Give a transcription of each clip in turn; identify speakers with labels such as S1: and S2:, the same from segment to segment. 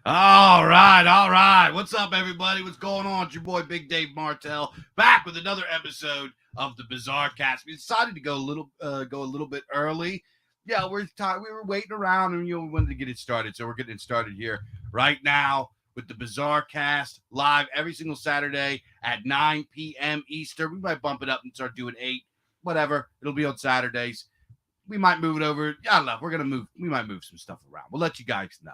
S1: All right. What's up, everybody? What's going on? It's your boy Big Dave Martell back with another episode of the BIZARCAST. We decided to go a little bit early. Yeah, we were waiting around, and we wanted to get it started, so we're getting it started here right now with the BIZARCAST live every single Saturday at 9 p.m. Eastern. We might bump it up and start doing 8, whatever. It'll be on Saturdays. We might move it over. I don't know. We might move some stuff around. We'll let you guys know.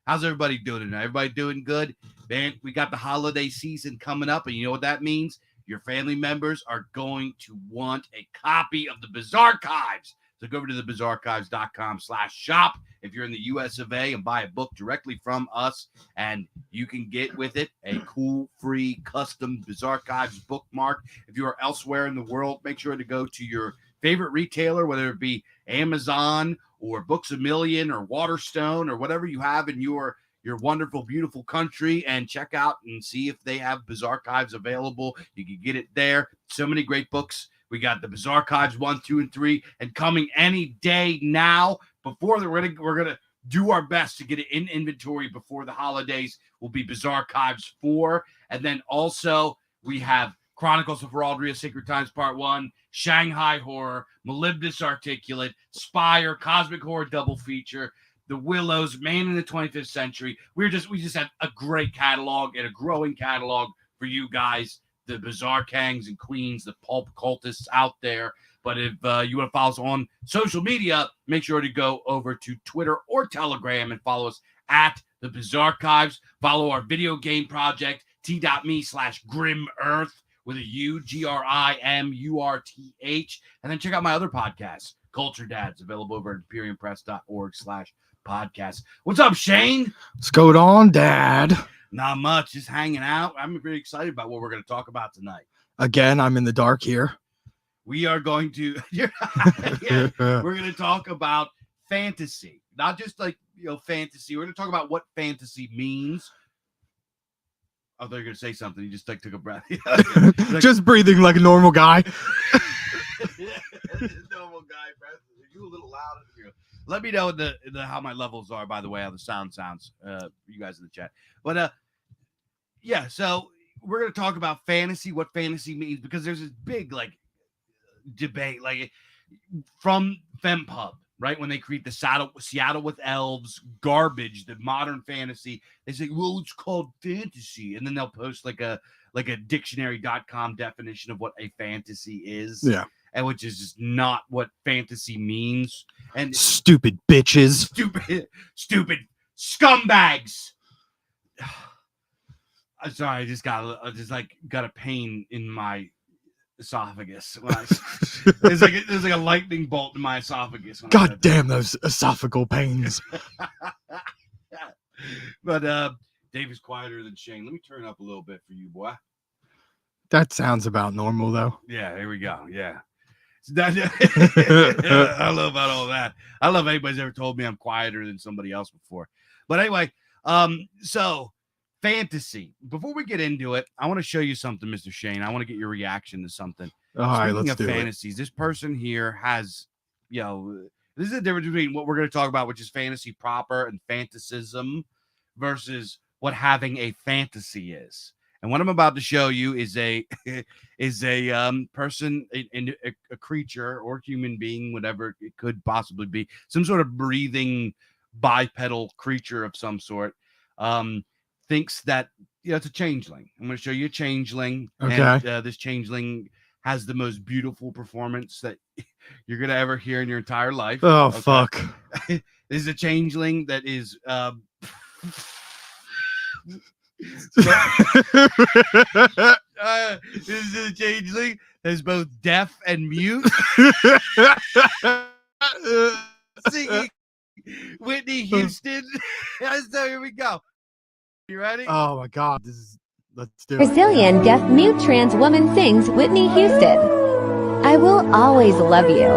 S1: How's everybody doing tonight? Everybody doing good? Man, we got the holiday season coming up, and you know what that means? Your family members are going to want a copy of the BIZARChives. So go over to the BIZARChives.com/shop if you're in the US of A and buy a book directly from us, and you can get with it a cool, free, custom BIZARChives bookmark. If you are elsewhere in the world, make sure to go to your favorite retailer, whether it be Amazon or Books A Million or Waterstone or whatever you have in your wonderful, beautiful country, and check out and see if they have BIZARChives available. You can get it there. So many great books. We got the BIZARChives 1, 2, and 3, and coming any day now. Before that, we're gonna do our best to get it in inventory before the holidays. Will be BIZARChives 4, and then also we have Chronicles of Heraldry: Sacred Times Part 1, Shanghai Horror, Molybdenous Articulate, Spire, Cosmic Horror double feature, The Willows, Man in the 25th Century. We just have a great catalog and a growing catalog for you guys, the Bizarre Kangs and Queens, the pulp cultists out there. But if you want to follow us on social media, make sure to go over to Twitter or Telegram and follow us at the BIZARChives. Follow our video game project, t.me/Grim Earth with a U, GRIMURTH. And then check out my other podcasts, Culture Dads, available over at ImperiumPress.org/podcast. What's up, Shane?
S2: What's going on, Dad?
S1: Not much, just hanging out. I'm pretty excited about what we're going to talk about tonight.
S2: Again, I'm in the dark here.
S1: We are going to we're going to talk about fantasy, not just like, fantasy. We're going to talk about what fantasy means. I thought you were going to say something. You just took a breath.
S2: Just breathing like a normal guy.
S1: Normal guy breath. Are you a little loud? Let me know how my levels are, by the way, how the sound sounds, you guys in the chat. But so we're going to talk about fantasy, what fantasy means, because there's this big debate, from FemPub, right? When they create the Seattle with Elves garbage, the modern fantasy, they say, well, it's called fantasy. And then they'll post like a dictionary.com definition of what a fantasy is.
S2: Yeah.
S1: And which is just not what fantasy means. And
S2: stupid bitches.
S1: Stupid scumbags. I'm sorry, I just got a pain in my esophagus. There's like a lightning bolt in my esophagus.
S2: God damn those esophageal pains.
S1: But Dave is quieter than Shane. Let me turn up a little bit for you, boy.
S2: That sounds about normal, though.
S1: Yeah, here we go. Yeah. I love about all that. I love anybody's ever told me I'm quieter than somebody else before. But anyway, so fantasy. Before we get into it, I want to show you something, Mr. Shane. I want to get your reaction to something.
S2: All right,
S1: Speaking
S2: let's
S1: of
S2: do
S1: fantasies, this person here has, this is the difference between what we're going to talk about, which is fantasy proper, and fantasism, versus what having a fantasy is. And what I'm about to show you is a person, a creature or human being, whatever it could possibly be, some sort of breathing bipedal creature of some sort, thinks that it's a changeling. I'm going to show you a changeling.
S2: Okay.
S1: And this changeling has the most beautiful performance that you're going to ever hear in your entire life.
S2: Oh,
S1: okay?
S2: fuck.
S1: This is a changeling that is this is a changeling that's both deaf and mute. Singing Whitney Houston. So here we go. You ready?
S2: Oh my God, let's do it.
S3: Brazilian deaf mute trans woman sings Whitney Houston. I will always love you.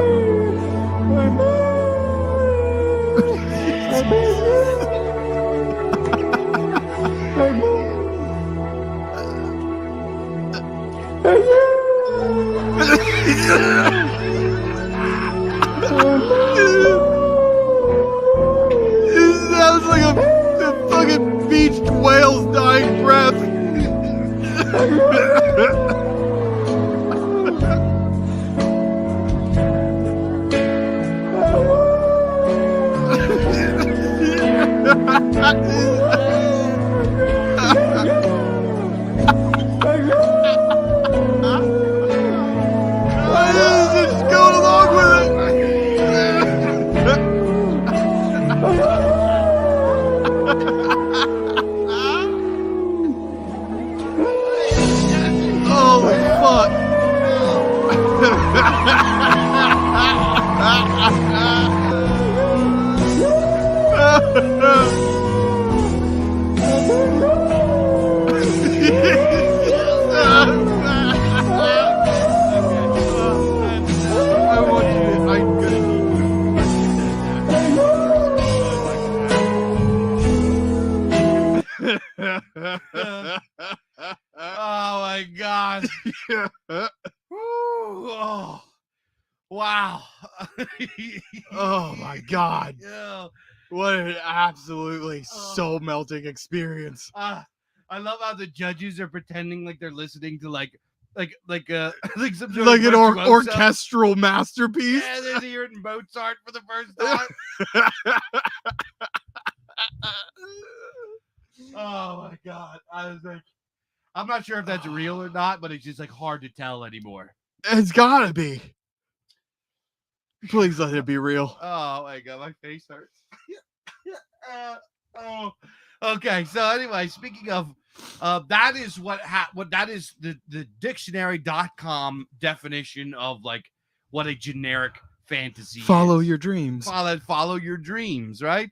S2: It sounds like a fucking whale's dying breath. Just going along with it. Holy fuck. I want you to, I'm gonna
S1: Oh my god.
S2: need
S1: Woo. Oh. Wow.
S2: Oh my god.
S1: Yeah.
S2: What an absolutely soul melting experience.
S1: I love how the judges are pretending like they're listening to like some sort
S2: Like
S1: of
S2: an
S1: virtuoso.
S2: orchestral masterpiece.
S1: Yeah, they're hearing Mozart for the first time. Oh my god. I was like, I'm not sure if that's real or not, but it's just like hard to tell anymore.
S2: It's gotta be. Please let it be real.
S1: Oh my god, my face hurts. Oh, okay. So anyway, speaking of, that is what that is the dictionary.com definition of like what a generic fantasy
S2: Follow
S1: is.
S2: your dreams.
S1: Follow your dreams, right?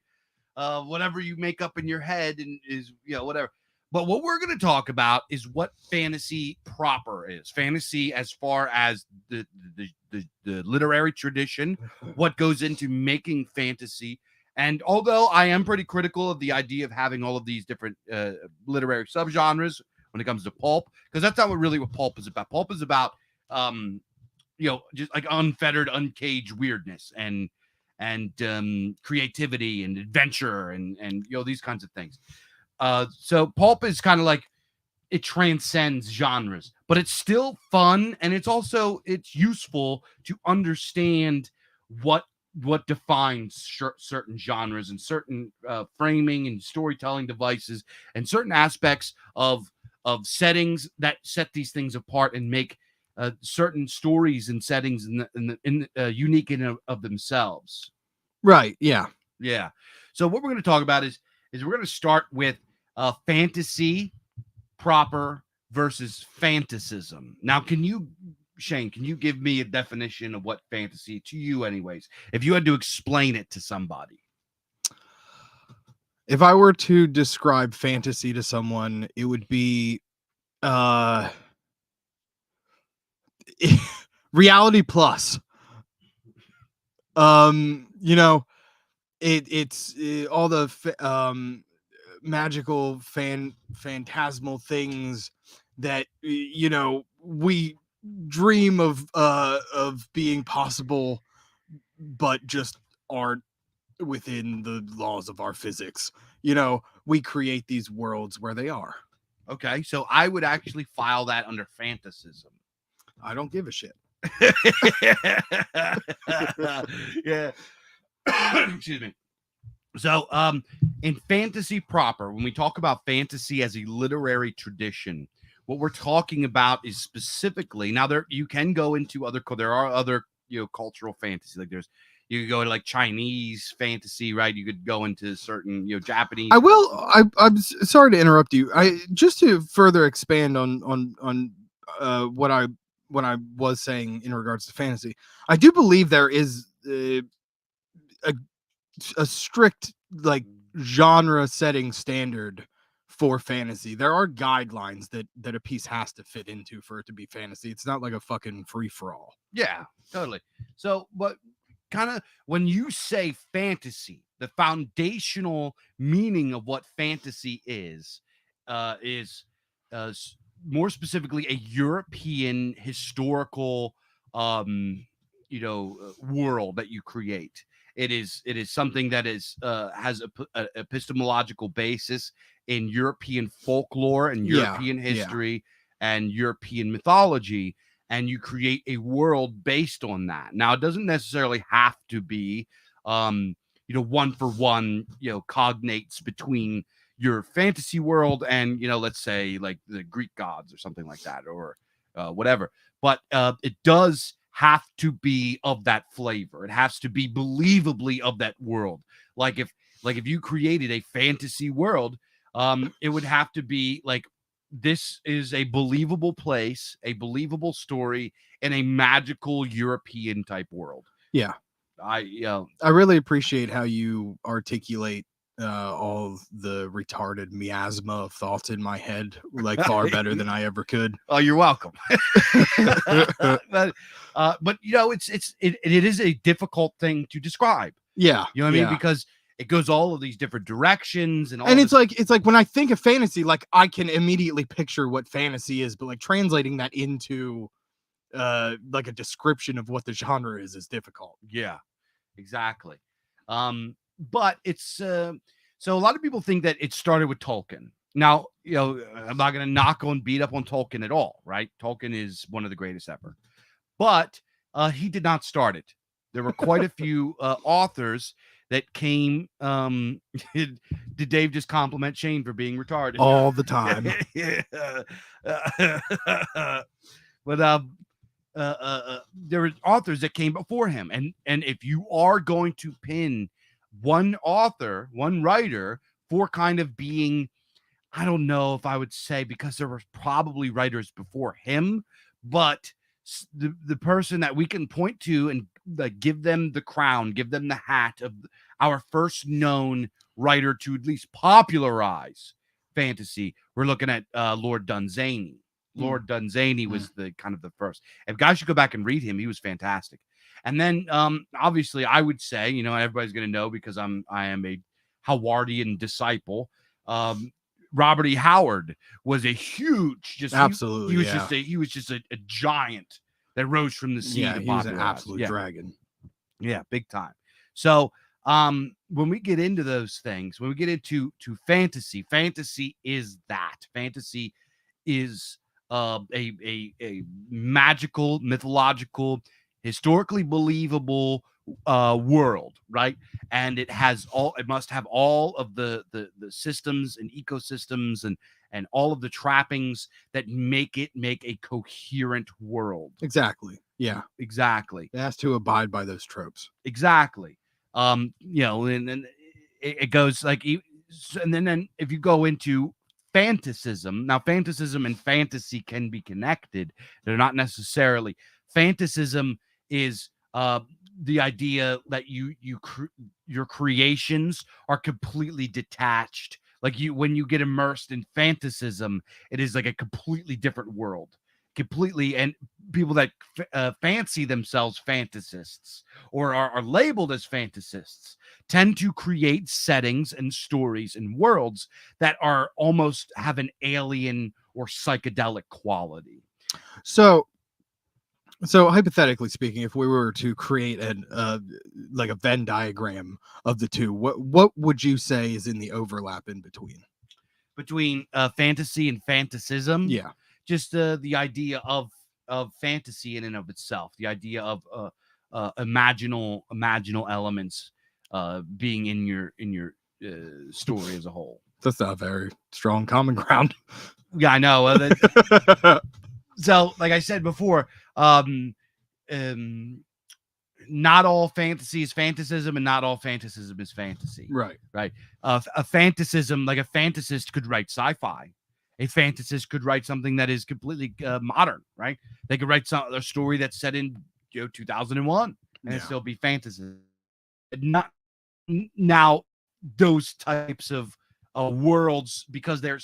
S1: Whatever you make up in your head and is, whatever. But what we're going to talk about is what fantasy proper is. Fantasy as far as the literary tradition, what goes into making fantasy. And although I am pretty critical of the idea of having all of these different literary subgenres when it comes to pulp, because that's not what pulp is about. Pulp is about, just like unfettered, uncaged weirdness and creativity and adventure and these kinds of things. So pulp is kind of like, it transcends genres, but it's still fun, and it's useful to understand what defines certain genres and certain framing and storytelling devices and certain aspects of settings that set these things apart and make certain stories and settings unique in of themselves.
S2: Right, yeah.
S1: Yeah. So what we're going to talk about is we're going to start with fantasy proper versus fantasism. Now, Shane, can you give me a definition of what fantasy to you anyways, if you had to explain it to somebody?
S2: If I were to describe fantasy to someone, it would be reality plus. It's all the magical phantasmal things that we dream of being possible, but just aren't within the laws of our physics. We create these worlds where they are.
S1: Okay, so I would actually file that under fantasism.
S2: I don't give a shit.
S1: Yeah. Excuse me. So, in fantasy proper, when we talk about fantasy as a literary tradition, what we're talking about is specifically, now you can go into there are other, cultural fantasy. Like you could go to like Chinese fantasy, right? You could go into certain, Japanese.
S2: I'm sorry to interrupt you. Just to further expand on what I was saying in regards to fantasy, I do believe there is a strict like genre setting standard for fantasy. There are guidelines that a piece has to fit into for it to be fantasy. It's not like a fucking free for all.
S1: Yeah, totally. So, but kind of when you say fantasy, the foundational meaning of what fantasy is more specifically a European historical world that you create. It is something that is has a epistemological basis. in European folklore and
S2: Yeah,
S1: European
S2: yeah.
S1: history and European mythology, and you create a world based on that. Now, it doesn't necessarily have to be, one for one, cognates between your fantasy world and, let's say like the Greek gods or something like that, or whatever. But it does have to be of that flavor. It has to be believably of that world. Like if you created a fantasy world, it would have to be like, this is a believable place, a believable story in a magical European type world.
S2: Yeah.
S1: I
S2: really appreciate how you articulate all of the retarded miasma of thoughts in my head like far better than I ever could.
S1: Oh, you're welcome. but it is a difficult thing to describe.
S2: Yeah.
S1: You know what I mean? Because it goes all of these different directions and
S2: it's like when I think of fantasy, like I can immediately picture what fantasy is, but like translating that into like a description of what the genre is difficult.
S1: Yeah, exactly. But it's so a lot of people think that it started with Tolkien. Now, I'm not going to beat up on Tolkien at all, right? Tolkien is one of the greatest ever, but he did not start it. There were quite a few authors that came. Did Dave just compliment Shane for being retarded
S2: all the time?
S1: But there were authors that came before him, and if you are going to pin one author, one writer for kind of being, I don't know if I would say, because there were probably writers before him, but the person that we can point to and give them the crown, give them the hat of our first known writer to at least popularize fantasy, we're looking at Lord Dunsany. Lord Dunsany was the kind of the first. If guys should go back and read him, he was fantastic. And then obviously I would say, everybody's going to know because I am a Howardian disciple. Robert E. Howard was a huge,
S2: absolutely.
S1: He was just a giant that rose from the sea.
S2: Yeah, he was an absolute dragon.
S1: Yeah, big time. So when we get into those things, when we get into fantasy is that. Fantasy is a magical, mythological, historically believable world, right? And it must have all of the systems and ecosystems and all of the trappings that make a coherent world.
S2: Exactly. Yeah,
S1: exactly.
S2: It has to abide by those tropes.
S1: Exactly. And it goes like, and then if you go into fantasism, now fantasism and fantasy can be connected. They're not necessarily. Fantasism is the idea that your creations are completely detached. Like when you get immersed in fantasism, it is like a completely different world. Completely. And people that fancy themselves fantasists or are labeled as fantasists tend to create settings and stories and worlds that are almost have an alien or psychedelic quality.
S2: So hypothetically speaking, if we were to create like a Venn diagram of the two, what would you say is in the overlap in between
S1: fantasy and fantasism?
S2: Yeah,
S1: just the idea of fantasy in and of itself, the idea of imaginal elements being in your story as a whole.
S2: That's not a very strong common ground.
S1: Yeah, I know. So, like I said before, not all fantasy is fantasism, and not all fantasism is fantasy.
S2: Right.
S1: A fantasism, like a fantasist could write sci-fi. A fantasist could write something that is completely modern, right? They could write a story that's set in 2001 and it still be fantasy. Not now those types of worlds, because they're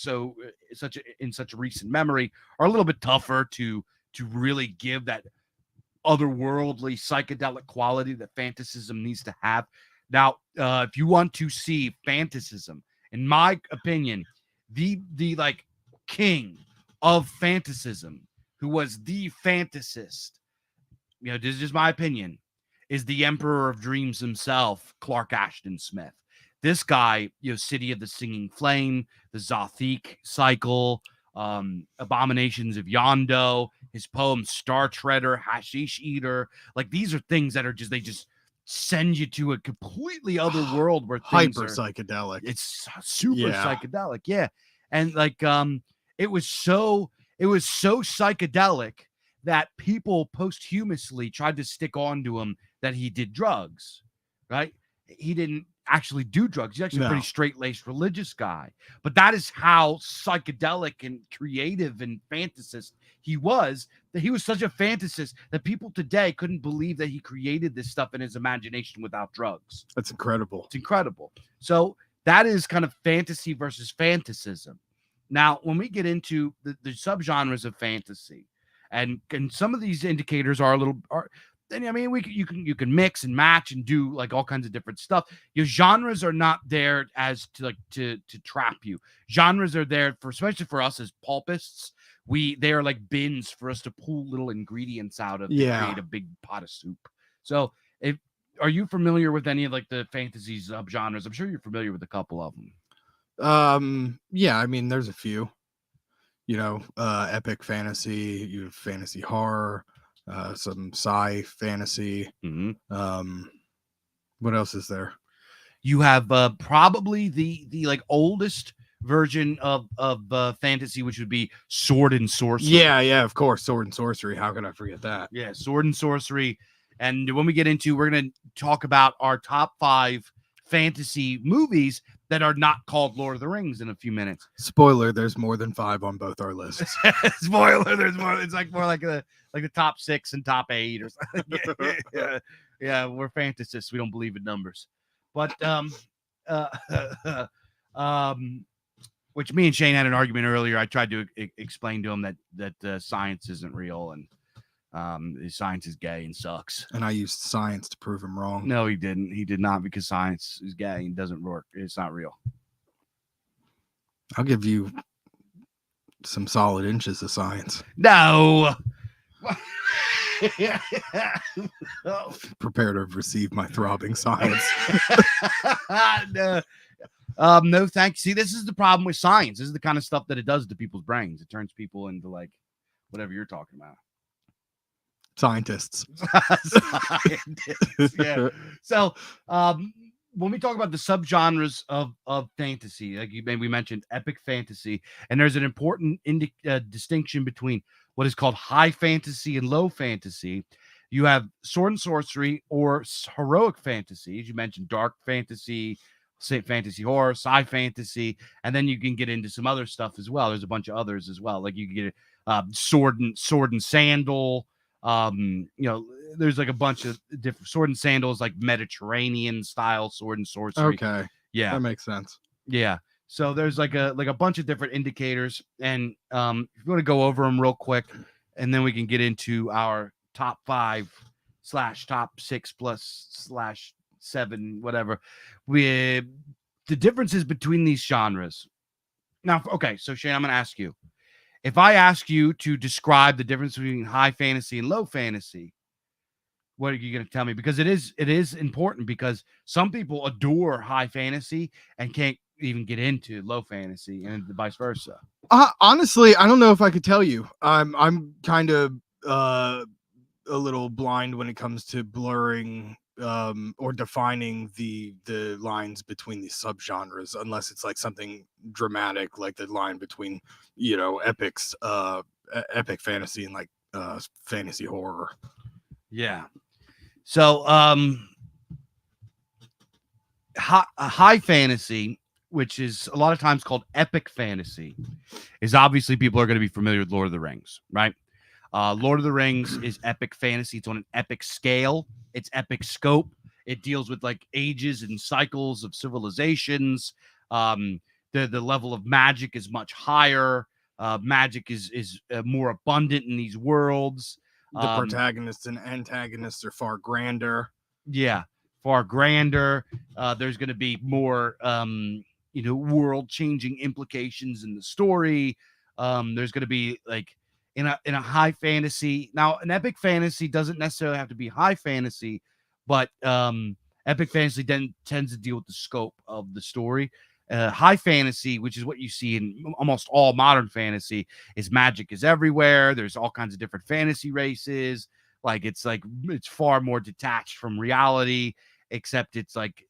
S1: in such recent memory, are a little bit tougher to really give that otherworldly psychedelic quality that fantasism needs to have. Now, if you want to see fantasism, in my opinion, the like king of fantasism, who was the fantasist, this is just my opinion, is the Emperor of Dreams himself, Clark Ashton Smith. This guy, City of the Singing Flame, the Zothique cycle, Abominations of Yondo, his poem Star Treader, Hashish Eater. Like, these are things that are they just send you to a completely other world where things
S2: Hyper
S1: are
S2: psychedelic.
S1: it's super
S2: Yeah.
S1: psychedelic. Yeah. And like, it was so psychedelic that people posthumously tried to stick on to him that he did drugs, right? He didn't actually do drugs. He's actually a pretty straight-laced religious guy. But that is how psychedelic and creative and fantasist he was, that he was such a fantasist that people today couldn't believe that he created this stuff in his imagination without drugs.
S2: That's incredible.
S1: It's incredible. So that is kind of fantasy versus fantasism. Now, when we get into the subgenres of fantasy, and some of these indicators are a little, I mean, you can mix and match and do like all kinds of different stuff. Your genres are not there as to trap you. Genres are there for, especially for us as pulpists. They are like bins for us to pull little ingredients out of to create a big pot of soup. So, are you familiar with any of like the fantasy subgenres? I'm sure you're familiar with a couple of them.
S2: Yeah, I mean, there's a few. Epic fantasy, you have fantasy horror, some sci fantasy.
S1: Mm-hmm.
S2: What else is there?
S1: You have probably the like oldest version of fantasy, which would be sword and sorcery.
S2: Yeah, of course, sword and sorcery. How could I forget that?
S1: Yeah, sword and sorcery. And when we get into, we're going to talk about our top 5 fantasy movies that are not called Lord of the Rings in a few minutes.
S2: Spoiler, there's more than 5 on both our lists.
S1: Spoiler, there's more. It's like more like the top 6 and top 8 or something. Yeah, we're fantasists. We don't believe in numbers. But which me and Shane had an argument earlier. I tried to explain to him that science isn't real and science is gay and sucks.
S2: And I used science to prove him wrong.
S1: No, he didn't. He did not, because science is gay and doesn't work. It's not real.
S2: I'll give you some solid inches of science.
S1: No.
S2: Prepare to receive my throbbing science.
S1: No, thanks. See, this is the problem with science. This is the kind of stuff that it does to people's brains. It turns people into like whatever you're talking about.
S2: Scientists.
S1: Scientists. Yeah. So, when we talk about the subgenres of fantasy, like we mentioned epic fantasy, and there's an important distinction between what is called high fantasy and low fantasy. You have sword and sorcery or heroic fantasy, as you mentioned, dark fantasy, fantasy horror, sci fantasy, and then you can get into some other stuff as well. There's a bunch of others as well, like you can get sword and sandal. There's like a bunch of different sword and sandals, like Mediterranean style sword and sorcery.
S2: Okay,
S1: yeah,
S2: that makes sense.
S1: Yeah, so there's like a bunch of different indicators, and if you want to go over them real quick, and then we can get into our top 5 / top 6 plus / 7, whatever. With the differences between these genres. Now, okay, so Shane, I'm going to ask you. If I ask you to describe the difference between high fantasy and low fantasy, what are you going to tell me? Because it is important, because some people adore high fantasy and can't even get into low fantasy, and vice versa.
S2: Honestly, I don't know if I could tell you. I'm kind of a little blind when it comes to blurring or defining the lines between these subgenres, unless it's like something dramatic, like the line between epics, epic fantasy and like fantasy horror.
S1: Yeah. So high fantasy, which is a lot of times called epic fantasy, is obviously people are going to be familiar with Lord of the Rings, right? Lord of the Rings is epic fantasy. It's on an epic scale. It's epic scope. It deals with like ages and cycles of civilizations. The level of magic is much higher. Magic is more abundant in these worlds.
S2: The protagonists and antagonists are far grander.
S1: Yeah, far grander. There's going to be more, world-changing implications in the story. There's going to be like in a high fantasy. Now, an epic fantasy doesn't necessarily have to be high fantasy, but Epic fantasy then tends to deal with the scope of the story. High fantasy, which is what you see in almost all modern fantasy, is magic is everywhere. There's all kinds of different fantasy races. It's far more detached from reality, except it's like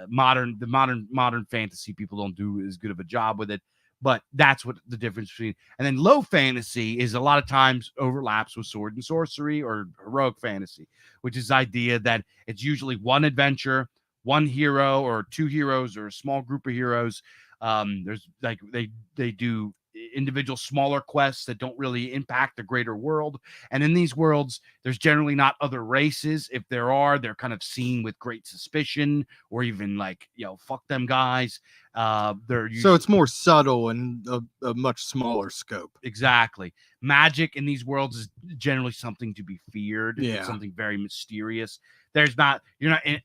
S1: modern fantasy people don't do as good of a job with it. But that's what the difference between. And then low fantasy is a lot of times overlaps with sword and sorcery or heroic fantasy, which is the idea that it's usually one adventure, one hero or two heroes or a small group of heroes. There's like they do individual smaller quests that don't really impact the greater world. And in these worlds, there's generally not other races. If there are, they're kind of seen with great suspicion, or even like, fuck them guys. They're usually,
S2: So it's more subtle and a much smaller scope.
S1: exactly. Magic in these worlds is generally something to be feared.
S2: Yeah.
S1: It's something very mysterious. You're not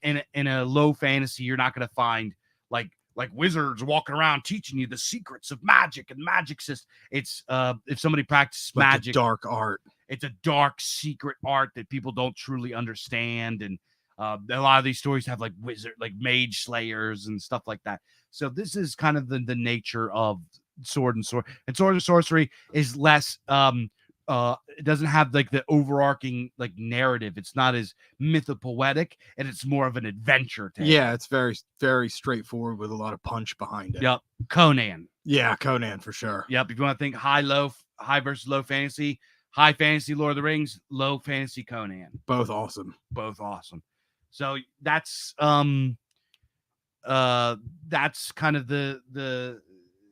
S1: in a low fantasy, you're not going to find like wizards walking around teaching you the secrets of magic and magic system. It's if somebody practices
S2: Like
S1: magic,
S2: a dark art.
S1: it's a dark secret art that people don't truly understand. And a lot of these stories have like mage slayers and stuff like that. So this is kind of the nature of sword and sorcery is less it doesn't have like the overarching like narrative. It's not as mythopoetic, and it's more of an adventure tale.
S2: Yeah, it's very, very straightforward with a lot of punch behind it.
S1: Yep. Conan.
S2: Yeah, Conan for sure.
S1: Yep. If you want to think high versus low fantasy, high fantasy Lord of the Rings, low fantasy Conan.
S2: Both awesome.
S1: Both awesome. So that's kind of the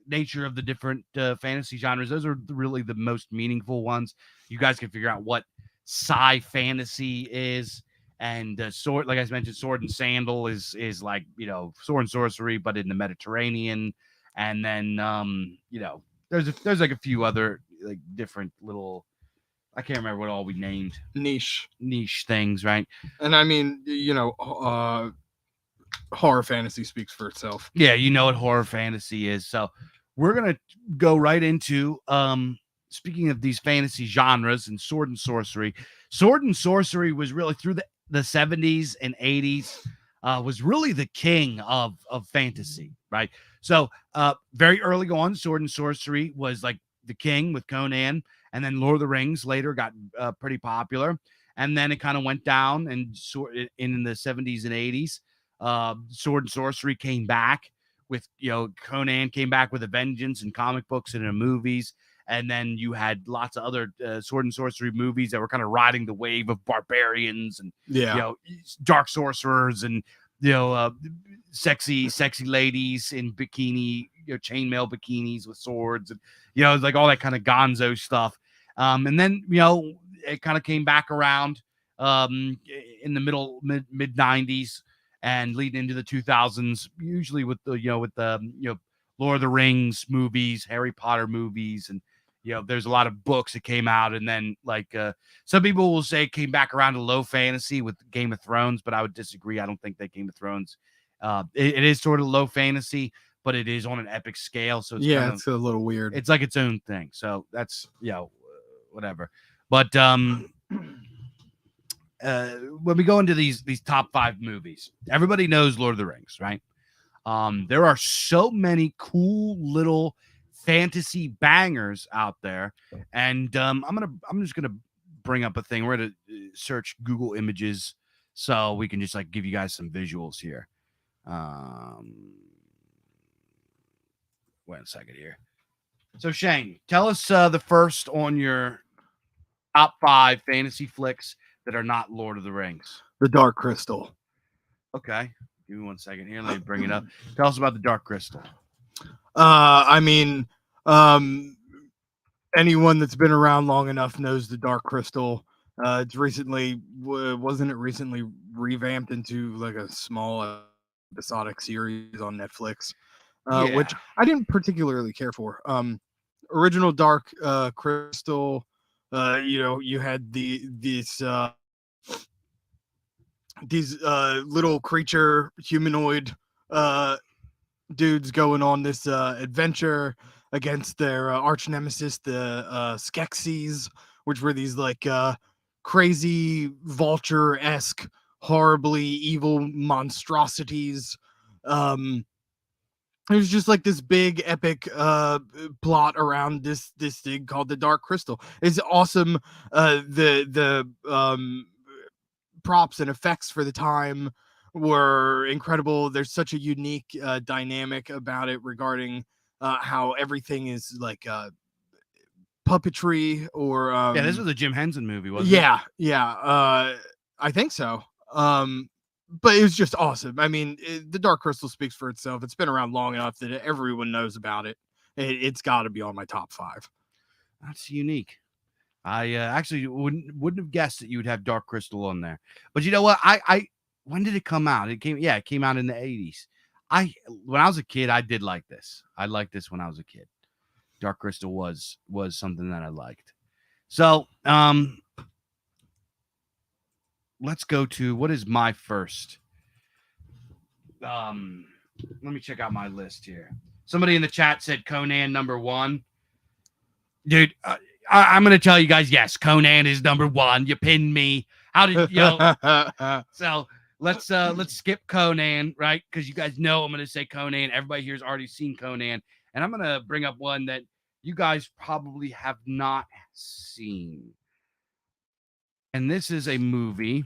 S1: nature of the different fantasy genres. Those are really the most meaningful ones. You guys can figure out what sci fantasy is, and sword, like I mentioned, sword and sandal is like, sword and sorcery, but in the Mediterranean. And then there's like a few other like different little, I can't remember what all we named
S2: Niche
S1: things, right?
S2: And I mean, horror fantasy speaks for itself.
S1: Yeah, you know what horror fantasy is. So we're gonna go right into speaking of these fantasy genres and sword and sorcery. Sword and sorcery was really through the 70s and 80s was really the king of fantasy, right? So very early on, sword and sorcery was like the king with Conan, and then Lord of the Rings later got pretty popular, and then it kind of went down. And in the 70s and 80s, sword and sorcery came back with, Conan came back with a vengeance in comic books and in movies. And then you had lots of other sword and sorcery movies that were kind of riding the wave of barbarians and, dark sorcerers and, sexy ladies in bikini, chainmail bikinis with swords and, like all that kind of gonzo stuff. And then, it kind of came back around in the mid 90s and leading into the 2000s, usually with the Lord of the Rings movies, Harry Potter movies, and there's a lot of books that came out. And then like some people will say it came back around to low fantasy with Game of Thrones, but I would disagree. I don't think that Game of Thrones it is sort of low fantasy, but it is on an epic scale. So
S2: it's a little weird.
S1: It's like its own thing. So that's whatever. But when we go into these top 5 movies, everybody knows Lord of the Rings, right? There are so many cool little fantasy bangers out there, and I'm just gonna bring up a thing. We're gonna search Google Images so we can just like give you guys some visuals here. Wait a second here. So Shane, tell us the first on your top 5 fantasy flicks that are not Lord of the Rings.
S2: The Dark Crystal.
S1: Okay. Give me 1 second here. Let me bring it up. Tell us about the Dark Crystal.
S2: I mean, anyone that's been around long enough knows the Dark Crystal. It's wasn't it recently revamped into like a small episodic series on Netflix, which I didn't particularly care for. Original Dark Crystal, you had these little creature humanoid dudes going on this adventure against their arch nemesis, the Skeksis, which were these like crazy vulture-esque horribly evil monstrosities. It was just like this big epic plot around this thing called the Dark Crystal. It's awesome. The props and effects for the time were incredible. There's such a unique dynamic about it regarding how everything is like puppetry or
S1: Yeah, this was a Jim Henson movie, wasn't it?
S2: yeah. I think so. But it was just awesome. I mean, the Dark Crystal speaks for itself. It's been around long enough that everyone knows about it. It's got to be on my top 5.
S1: That's unique. I actually wouldn't have guessed that you would have Dark Crystal on there. But you know what? I when did it come out? It came out in the 80s. When I was a kid, I did like this. I liked this when I was a kid. Dark Crystal was something that I liked. So, let's go to what is my first. Let me check out my list here. Somebody in the chat said Conan #1. Dude, I'm going to tell you guys, yes, Conan is #1. You pinned me. How did you know? So let's skip Conan, right? Because you guys know I'm going to say Conan. Everybody here's already seen Conan. And I'm going to bring up one that you guys probably have not seen. And this is a movie.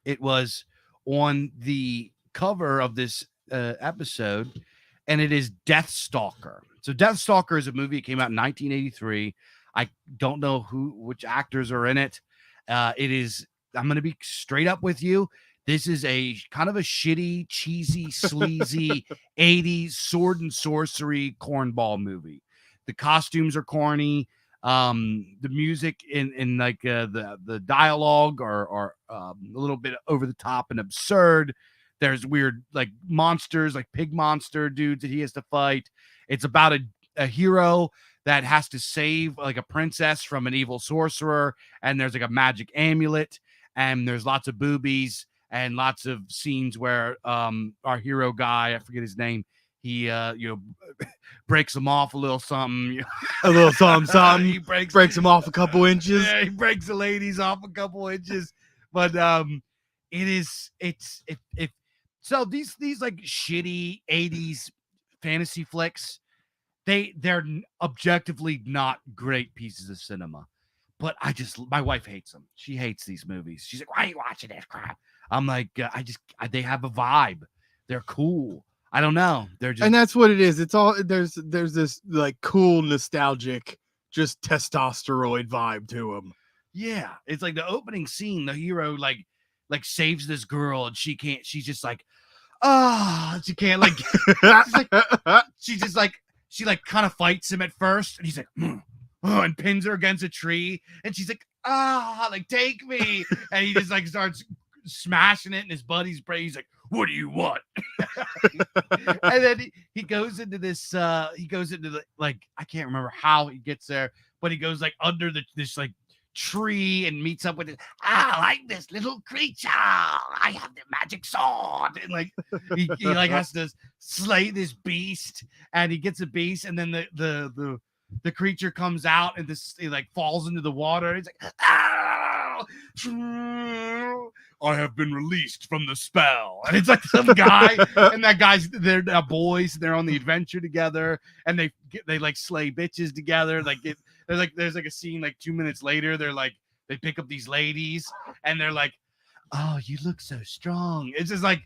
S1: It was on the cover of this episode, and it is Deathstalker. So Deathstalker is a movie. It came out in 1983. I don't know which actors are in it. It is, I'm going to be straight up with you. This is a kind of a shitty, cheesy, sleazy 80s sword and sorcery cornball movie. The costumes are corny. The music in like the dialogue are a little bit over the top and absurd. There's weird like monsters, like pig monster dudes that he has to fight. It's about a hero that has to save like a princess from an evil sorcerer, and there's like a magic amulet, and there's lots of boobies and lots of scenes where our hero guy, I forget his name, he breaks them off a little something.
S2: A little something.
S1: He
S2: breaks them off a couple inches.
S1: Yeah, he breaks the ladies off a couple inches. But so these like shitty 80s fantasy flicks, they're objectively not great pieces of cinema. But my wife hates them. She hates these movies. She's like, why are you watching this crap? I'm like, they have a vibe. They're cool. I don't know. They're just,
S2: and that's what it is. It's all there's this like cool, nostalgic, just testosterone vibe to them.
S1: Yeah, it's like the opening scene. The hero like saves this girl, and she's just like, she can't like, she kind of fights him at first, and he's like, and pins her against a tree, and she's like, like take me, and he just like starts smashing it, and his buddy's brain. He's like, what do you want? And then he goes into this like, I can't remember how he gets there, but he goes like under this like tree and meets up with it. I like this little creature. I have the magic sword, and like he like has to slay this beast, and he gets a beast, and then the creature comes out, and it like falls into the water, and he's like, I have been released from the spell. And it's like some guy, and that guy's, they're now boys, they're on the adventure together, and they like slay bitches together. Like there's like a scene like 2 minutes later, they pick up these ladies, and they're like, oh, you look so strong. It's just like,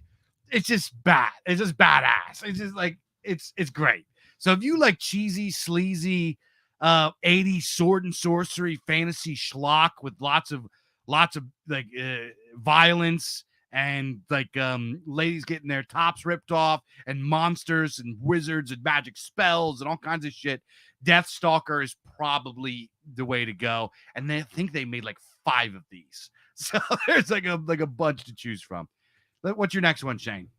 S1: it's just bad. It's just badass. It's just like, it's great. So if you like cheesy, sleazy 80s sword and sorcery fantasy schlock with lots of like violence and like ladies getting their tops ripped off and monsters and wizards and magic spells and all kinds of shit, Deathstalker is probably the way to go. And they think they made like 5 of these. So there's like a bunch to choose from. What's your next one, Shane?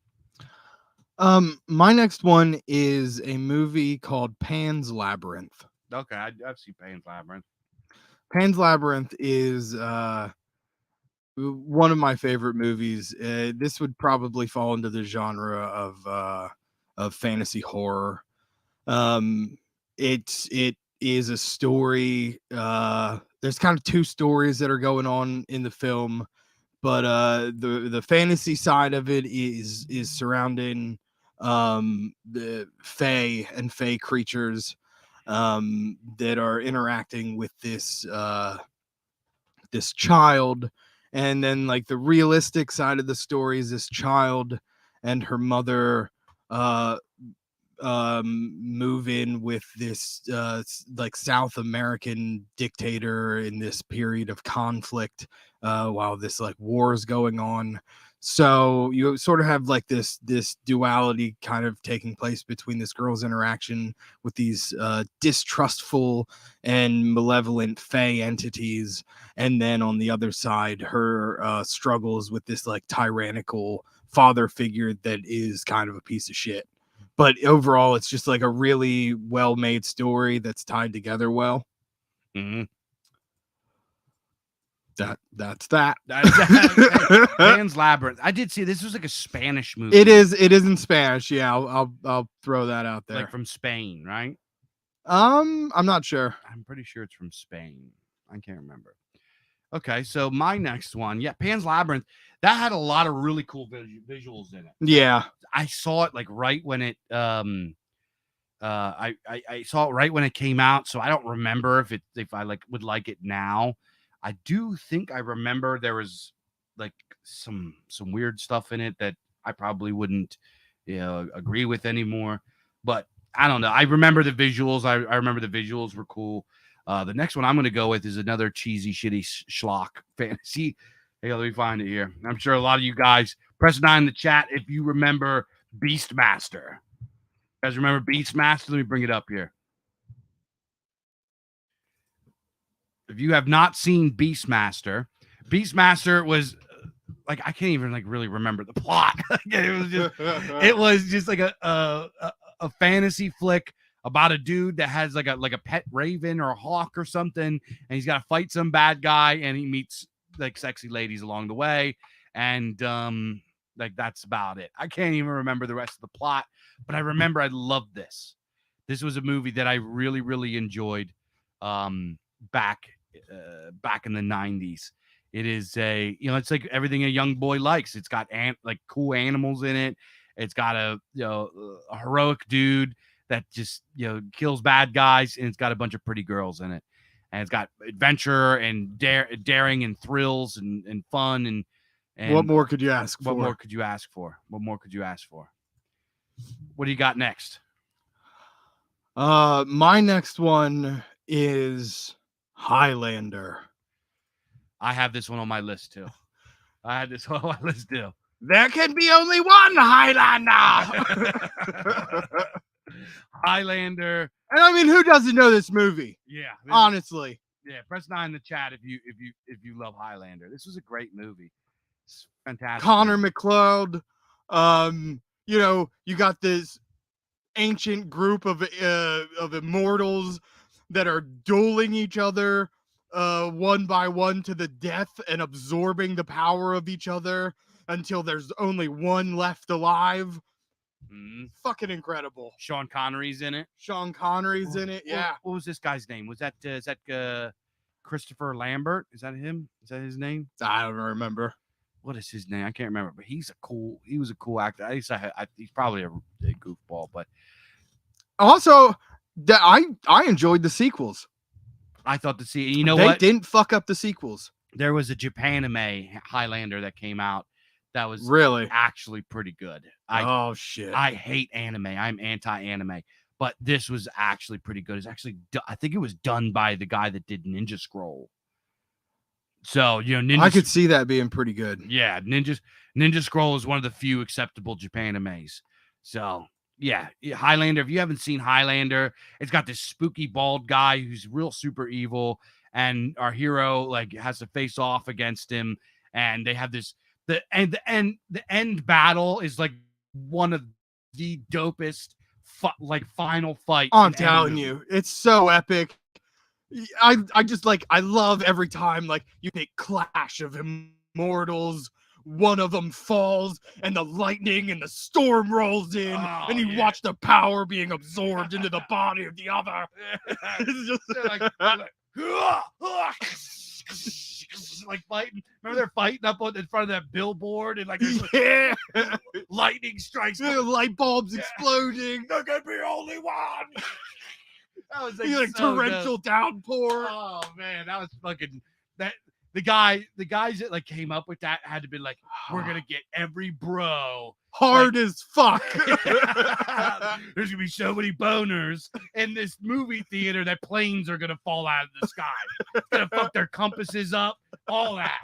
S2: My next one is a movie called Pan's Labyrinth.
S1: Okay, I've seen Pan's Labyrinth.
S2: Pan's Labyrinth is one of my favorite movies. This would probably fall into the genre of fantasy horror. It is a story. There's kind of 2 stories that are going on in the film. but the fantasy side of it is surrounding the fae and fae creatures that are interacting with this this child. And then like the realistic side of the story is this child and her mother move in with this like South American dictator in this period of conflict while this like war is going on. So you sort of have like this duality kind of taking place between this girl's interaction with these distrustful and malevolent fae entities, and then on the other side her struggles with this like tyrannical father figure that is kind of a piece of shit. But overall, it's just like a really well-made story that's tied together well.
S1: Mm-hmm.
S2: That's that.
S1: Pan's Labyrinth. I did see this was like a Spanish movie.
S2: It is in Spanish. Yeah, I'll throw that out there.
S1: Like from Spain, right?
S2: I'm not sure.
S1: I'm pretty sure it's from Spain. I can't remember. Okay, so my next one, yeah, Pan's Labyrinth. That had a lot of really cool visuals in it.
S2: Yeah,
S1: I saw it like right when it I saw it right when it came out, so I don't remember if I like would like it now. I do think I remember there was like some weird stuff in it that I probably wouldn't agree with anymore, but I don't know. I remember the visuals. I remember the visuals were cool. The next one I'm going to go with is another cheesy, shitty schlock fantasy. Hey, let me find it here. I'm sure a lot of you guys press 9 in the chat if you remember Beastmaster. You guys remember Beastmaster? Let me bring it up here. If you have not seen Beastmaster was like, I can't even like really remember the plot. it was just like a fantasy flick about a dude that has like a pet raven or a hawk or something, and he's got to fight some bad guy, and he meets like sexy ladies along the way, and like that's about it. I can't even remember the rest of the plot, but I remember I loved this. This was a movie that I really, really enjoyed back in the 90s. It is it's like everything a young boy likes. It's got like cool animals in it. It's got a heroic dude that just kills bad guys, and it's got a bunch of pretty girls in it, and it's got adventure and daring and thrills and fun and
S2: what more could you ask for?
S1: What more could you ask for? What do you got next?
S2: My next one is Highlander.
S1: I have this one on my list too.
S2: There can be only one Highlander.
S1: Highlander.
S2: And I mean, who doesn't know this movie?
S1: Yeah,
S2: honestly.
S1: Yeah, press 9 in the chat if you love Highlander. This was a great movie. It's fantastic.
S2: Connor McLeod. You got this ancient group of immortals that are dueling each other one by one to the death and absorbing the power of each other until there's only one left alive.
S1: Mm-hmm.
S2: Fucking incredible.
S1: Sean Connery's in it.
S2: Yeah.
S1: What was this guy's name? Was that Christopher Lambert? Is that him? Is that his name?
S2: I don't remember.
S1: What is his name? I can't remember. But he was a cool actor. He's probably a goofball, but
S2: also I enjoyed the sequels.
S1: I thought they
S2: didn't fuck up the sequels.
S1: There was a Japanime Highlander that came out that was
S2: really
S1: actually pretty good.
S2: Oh shit!
S1: I hate anime. I'm anti-anime, but this was actually pretty good. It's actually I think it was done by the guy that did Ninja Scroll. So
S2: I could see that being pretty good.
S1: Yeah, Ninja Scroll is one of the few acceptable Japanimes. So yeah, Highlander. If you haven't seen Highlander, it's got this spooky bald guy who's real super evil, and our hero like has to face off against him, and they have this. The end battle is like one of the dopest final fights.
S2: I'm telling you, it's so epic. I just I love every time you take Clash of Immortals, one of them falls and the lightning and the storm rolls in, and you watch the power being absorbed into the body of the other. It's just
S1: like fighting. Remember they're fighting up in front of that billboard and like there's
S2: Yeah.
S1: lightning strikes.
S2: Light bulbs
S1: Yeah.
S2: exploding.
S1: There could be only one. That was like,
S2: Like torrential downpour.
S1: Oh man, that was fucking that. The guys that like came up with that had to be like, we're gonna get every bro
S2: hard as fuck.
S1: There's gonna be so many boners in this movie theater that planes are gonna fall out of the sky. It's gonna fuck their compasses up, all that.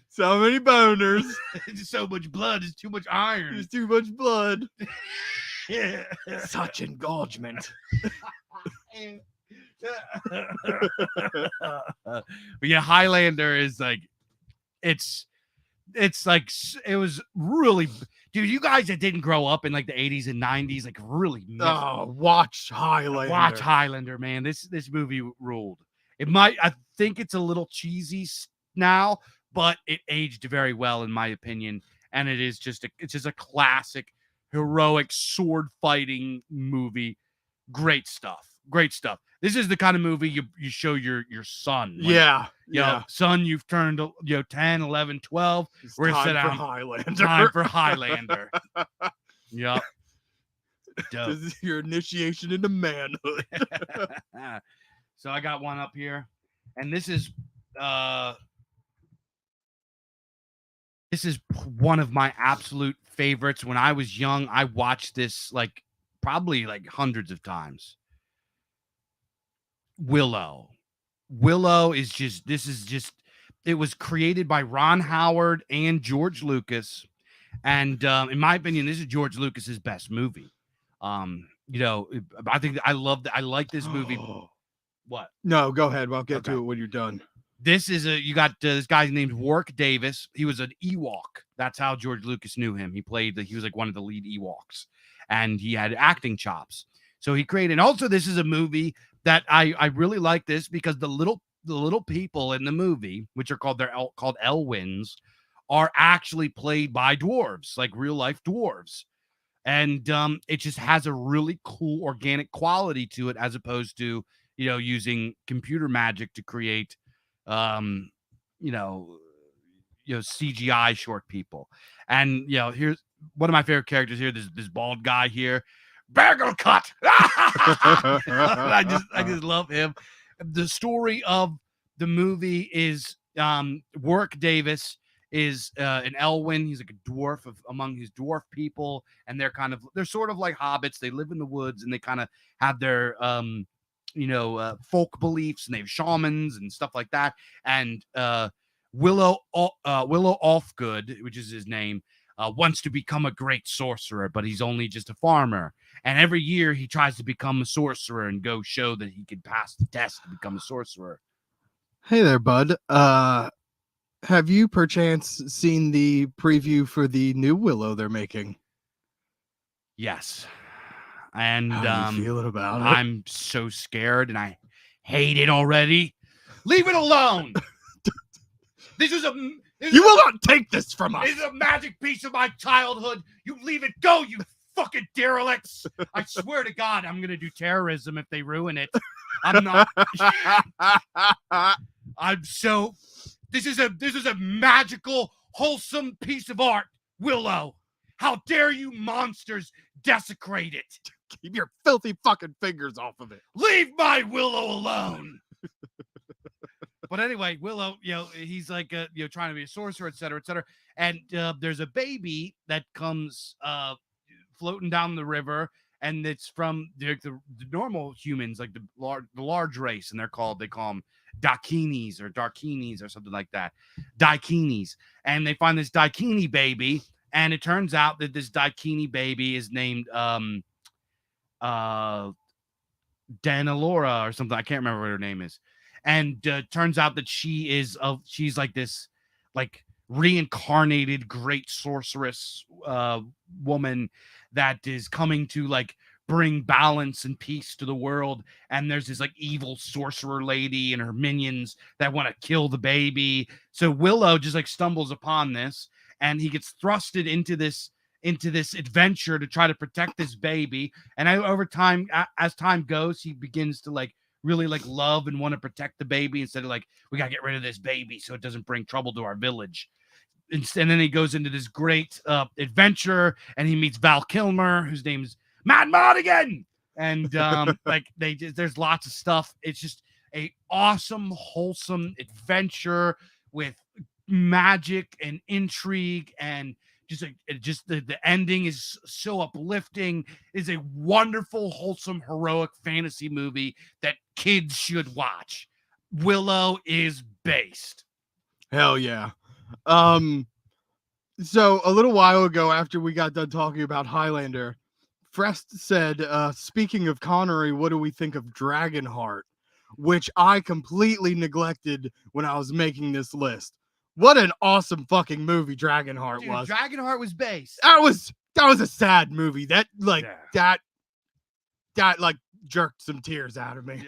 S2: So many boners.
S1: There's so much blood. There's too much iron.
S2: There's too much blood.
S1: Yeah.
S2: Such engorgement.
S1: But yeah, Highlander is like, it's like, it was really, dude, you guys that didn't grow up in like the 80s and 90s, like really
S2: watch Highlander.
S1: watch Highlander, man. This movie ruled. I think it's a little cheesy now, but it aged very well in my opinion, and it's just a classic heroic sword fighting movie. Great stuff. This is the kind of movie you show your son. Like,
S2: yeah.
S1: Son, you've turned 10, 11, 12. We're
S2: time
S1: sit
S2: for
S1: down.
S2: Highlander.
S1: Time for Highlander. Yep.
S2: This is your initiation into manhood.
S1: So I got one up here, and this is one of my absolute favorites. When I was young, I watched this like probably like hundreds of times. Willow is just, it was created by Ron Howard and George Lucas. And in my opinion, this is George Lucas's best movie. I think I like this movie. What?
S2: No, go ahead. I'll get to it when you're done.
S1: This is you got this guy named Warwick Davis. He was an Ewok. That's how George Lucas knew him. He was like one of the lead Ewoks, and he had acting chops. So he created, and also this is a movie that I really like this because the little people in the movie, which are called Elwins, are actually played by dwarves, like real life dwarves. And it just has a really cool organic quality to it, as opposed to, using computer magic to create, CGI short people. And, here's one of my favorite characters here. This bald guy here, Bagel Cut. I just love him. The story of the movie is Warwick Davis is an Elwin. He's like a dwarf among his dwarf people, and they're sort of like hobbits. They live in the woods, and they kind of have their folk beliefs, and they have shamans and stuff like that. And Willow Offgood, which is his name, wants to become a great sorcerer, but he's only just a farmer. And every year he tries to become a sorcerer and go show that he can pass the test to become a sorcerer.
S2: Hey there, bud. Have you perchance seen the preview for the new Willow they're making?
S1: Yes. And
S2: how are you feeling about it?
S1: I'm so scared and I hate it already. Leave it alone.
S2: You will not take this from us.
S1: This is a magic piece of my childhood. You leave it go, you fucking derelicts. I swear to God, I'm gonna do terrorism if they ruin it. I'm not. This is a magical, wholesome piece of art, Willow. How dare you monsters desecrate it?
S2: Keep your filthy fucking fingers off of it.
S1: Leave my Willow alone. But anyway, Willow, he's like, trying to be a sorcerer, et cetera, et cetera. And there's a baby that comes floating down the river, and it's from the normal humans, like the large race, and they call them Dakinis or something like that. Dakinis. And they find this Dakini baby, and it turns out that this Dakini baby is named Danilora or something. I can't remember what her name is. And turns out that she's like this like reincarnated great sorceress woman that is coming to like bring balance and peace to the world. And there's this like evil sorcerer lady and her minions that want to kill the baby. So Willow just like stumbles upon this, and he gets thrusted into this adventure to try to protect this baby. And over time, as time goes, he begins to like really like love and want to protect the baby instead of like, we got to get rid of this baby so it doesn't bring trouble to our village. And then he goes into this great adventure, and he meets Val Kilmer, whose name is Matt Monaghan. And like there's lots of stuff. It's just a awesome, wholesome adventure with magic and intrigue, and just the ending is so uplifting. It's a wonderful, wholesome, heroic fantasy movie that kids should watch. Willow is based.
S2: Hell yeah. So a little while ago, after we got done talking about Highlander, Frest said, speaking of Connery, what do we think of Dragonheart? Which I completely neglected when I was making this list. What an awesome fucking movie Dragonheart was.
S1: Dragonheart was based.
S2: That was a sad movie. That like jerked some tears out of me.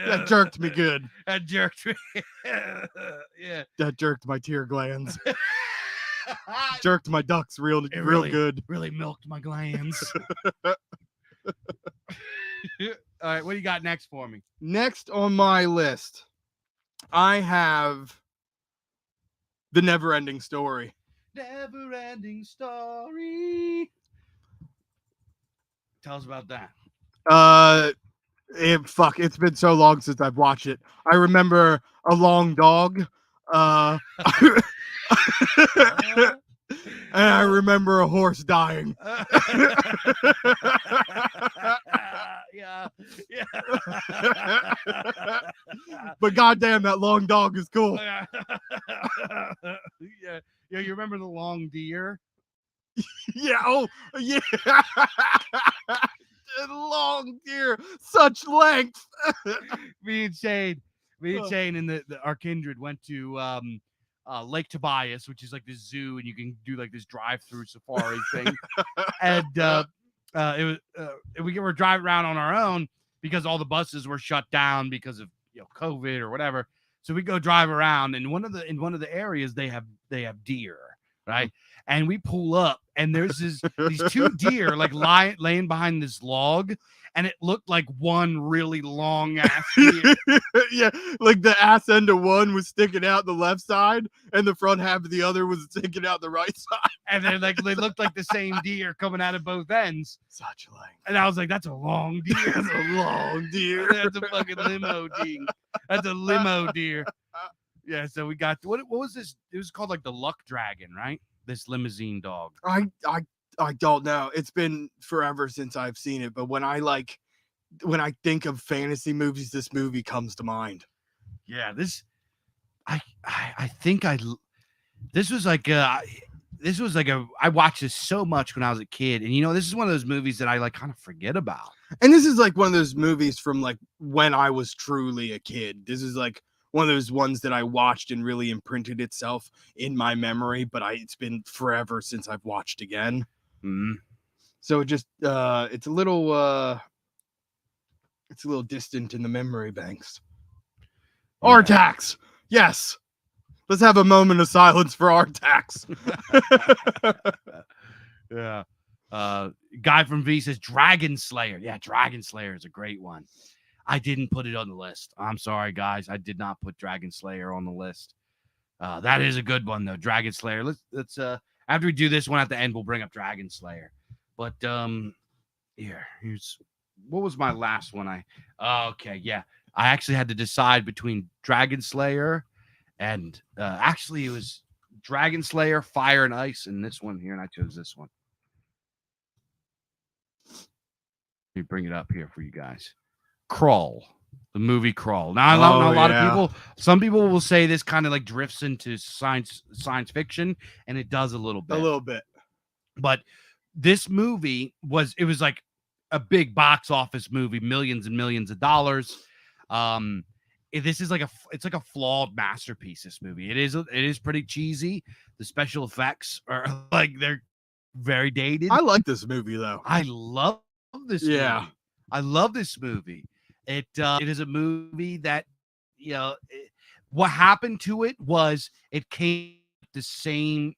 S2: That jerked me good.
S1: That jerked me. Yeah.
S2: That jerked my tear glands. Jerked my ducts real good.
S1: Really milked my glands. All right, what do you got next for me?
S2: Next on my list, I have The Never-Ending Story.
S1: Never-Ending Story. Tell us about that.
S2: It's been so long since I've watched it. I remember a long dog. And I remember a horse dying.
S1: Yeah.
S2: But goddamn, that long dog is cool.
S1: Yeah, you remember the long deer?
S2: Yeah. Oh, yeah. Long deer, such length.
S1: Me and Shane and our kindred went to Lake Tobias, which is like this zoo, and you can do like this drive-through safari thing. And we were driving around on our own because all the buses were shut down because of COVID or whatever. So we go drive around, and in one of the areas they have deer, right? And we pull up, and there's these two deer like laying behind this log, and it looked like one really long ass deer.
S2: Yeah, like the ass end of one was sticking out the left side, and the front half of the other was sticking out the right side.
S1: And then they looked like the same deer coming out of both ends.
S2: Such length.
S1: And I was like, that's a long deer.
S2: That's a long deer.
S1: That's a fucking limo deer. That's a limo deer. Yeah, so we got what was this? It was called like the Luck Dragon, right? This limousine dog.
S2: I don't know. It's been forever since I've seen it, but when I think of fantasy movies, this movie comes to mind.
S1: Yeah, this was like I watched this so much when I was a kid, and this is one of those movies that I like kind of forget about.
S2: And this is like one of those movies from like when I was truly a kid. This is like one of those ones that I watched and really imprinted itself in my memory, but it's been forever since I've watched again.
S1: Mm-hmm.
S2: So it just it's a little distant in the memory banks. Yeah. Artax, yes. Let's have a moment of silence for Artax.
S1: Yeah. Guy from V says Dragon Slayer. Yeah, Dragon Slayer is a great one. I didn't put it on the list. I'm sorry, guys. I did not put Dragon Slayer on the list. That is a good one, though. Dragon Slayer. Let's after we do this one at the end, we'll bring up Dragon Slayer. But here's what was my last one? Okay, yeah. I actually had to decide between Dragon Slayer and actually it was Dragon Slayer, Fire and Ice, and this one here, and I chose this one. Let me bring it up here for you guys. Crawl, the movie Crawl. Now, I know a lot of people, some people will say this kind of like drifts into science fiction, and it does a little bit. But this movie was like a big box office movie, millions and millions of dollars. This is like it's like a flawed masterpiece. This movie, it is pretty cheesy. The special effects are like they're very dated.
S2: I like this movie though.
S1: I love this.
S2: Yeah,
S1: movie. I love this movie. It is a movie that what happened to it was it came the same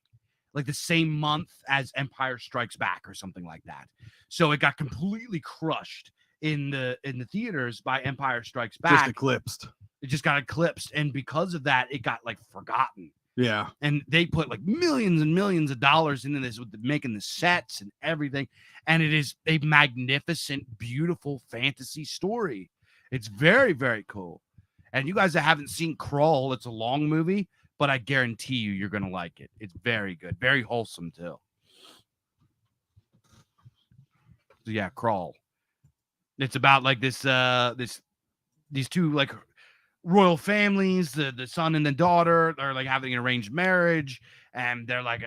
S1: month as Empire Strikes Back or something like that. So it got completely crushed in the theaters by Empire Strikes
S2: Just
S1: Back.
S2: eclipsed.
S1: It just got eclipsed, and because of that, it got like forgotten.
S2: Yeah.
S1: And they put like millions and millions of dollars into this with making the sets and everything. And it is a magnificent, beautiful fantasy story. It's very, very cool. And you guys that haven't seen Crawl, it's a long movie, but I guarantee you're going to like it. It's very good. Very wholesome, too. So yeah, Crawl. It's about like these two like royal families, the son and the daughter are like having an arranged marriage, and they're like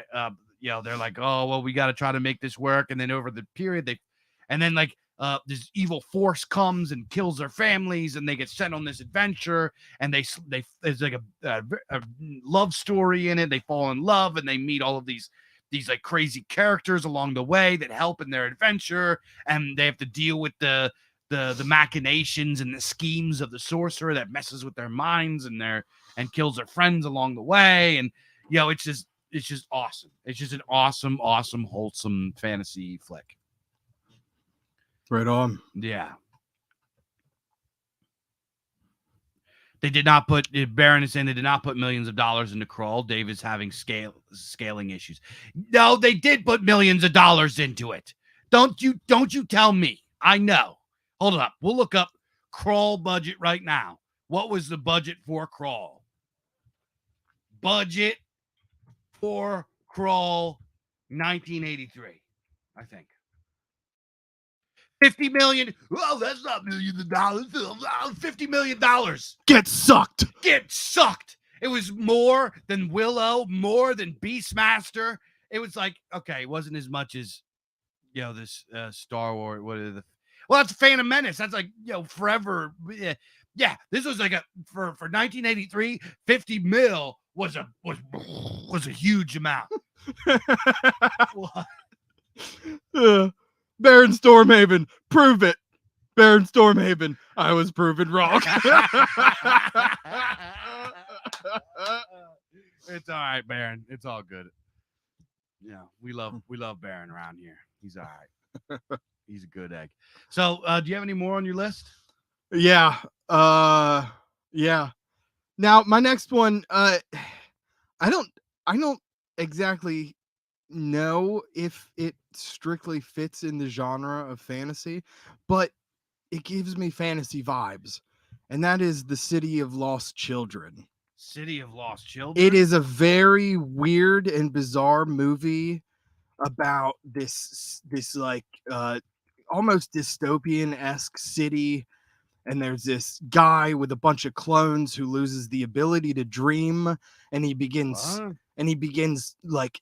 S1: they're like, oh well, we got to try to make this work. And then over the period this evil force comes and kills their families, and they get sent on this adventure, and they there's like a love story in it. They fall in love, and they meet all of these like crazy characters along the way that help in their adventure, and they have to deal with the machinations and the schemes of the sorcerer that messes with their minds and kills their friends along the way. And it's just awesome. It's just an awesome, wholesome fantasy flick.
S2: Right on.
S1: Yeah. They did not put Baron is saying they did not put millions of dollars into Crawl. Dave is having scaling issues. No, they did put millions of dollars into it. Don't you tell me. I know. Hold up. We'll look up Crawl budget right now. What was the budget for Crawl? Budget for Crawl 1983, I think. 50 million. Oh, that's not millions of dollars. $50 million.
S2: Get sucked.
S1: Get sucked. It was more than Willow, more than Beastmaster. It was like, okay, it wasn't as much as, this Star Wars. Well, that's Phantom Menace. That's like, forever. Yeah, this was like for 1983, 50 mil was a huge amount.
S2: Baron Stormhaven, prove it. Baron Stormhaven, I was proven wrong.
S1: It's all right, Baron. It's all good. Yeah, we love Baron around here. He's all right. He's a good egg. So, do you have any more on your list?
S2: Yeah. Yeah. Now, my next one, I don't exactly know if it strictly fits in the genre of fantasy, but it gives me fantasy vibes. And that is The City of Lost Children.
S1: City of Lost Children?
S2: It is a very weird and bizarre movie about this like almost dystopian-esque city, and there's this guy with a bunch of clones who loses the ability to dream, and he begins like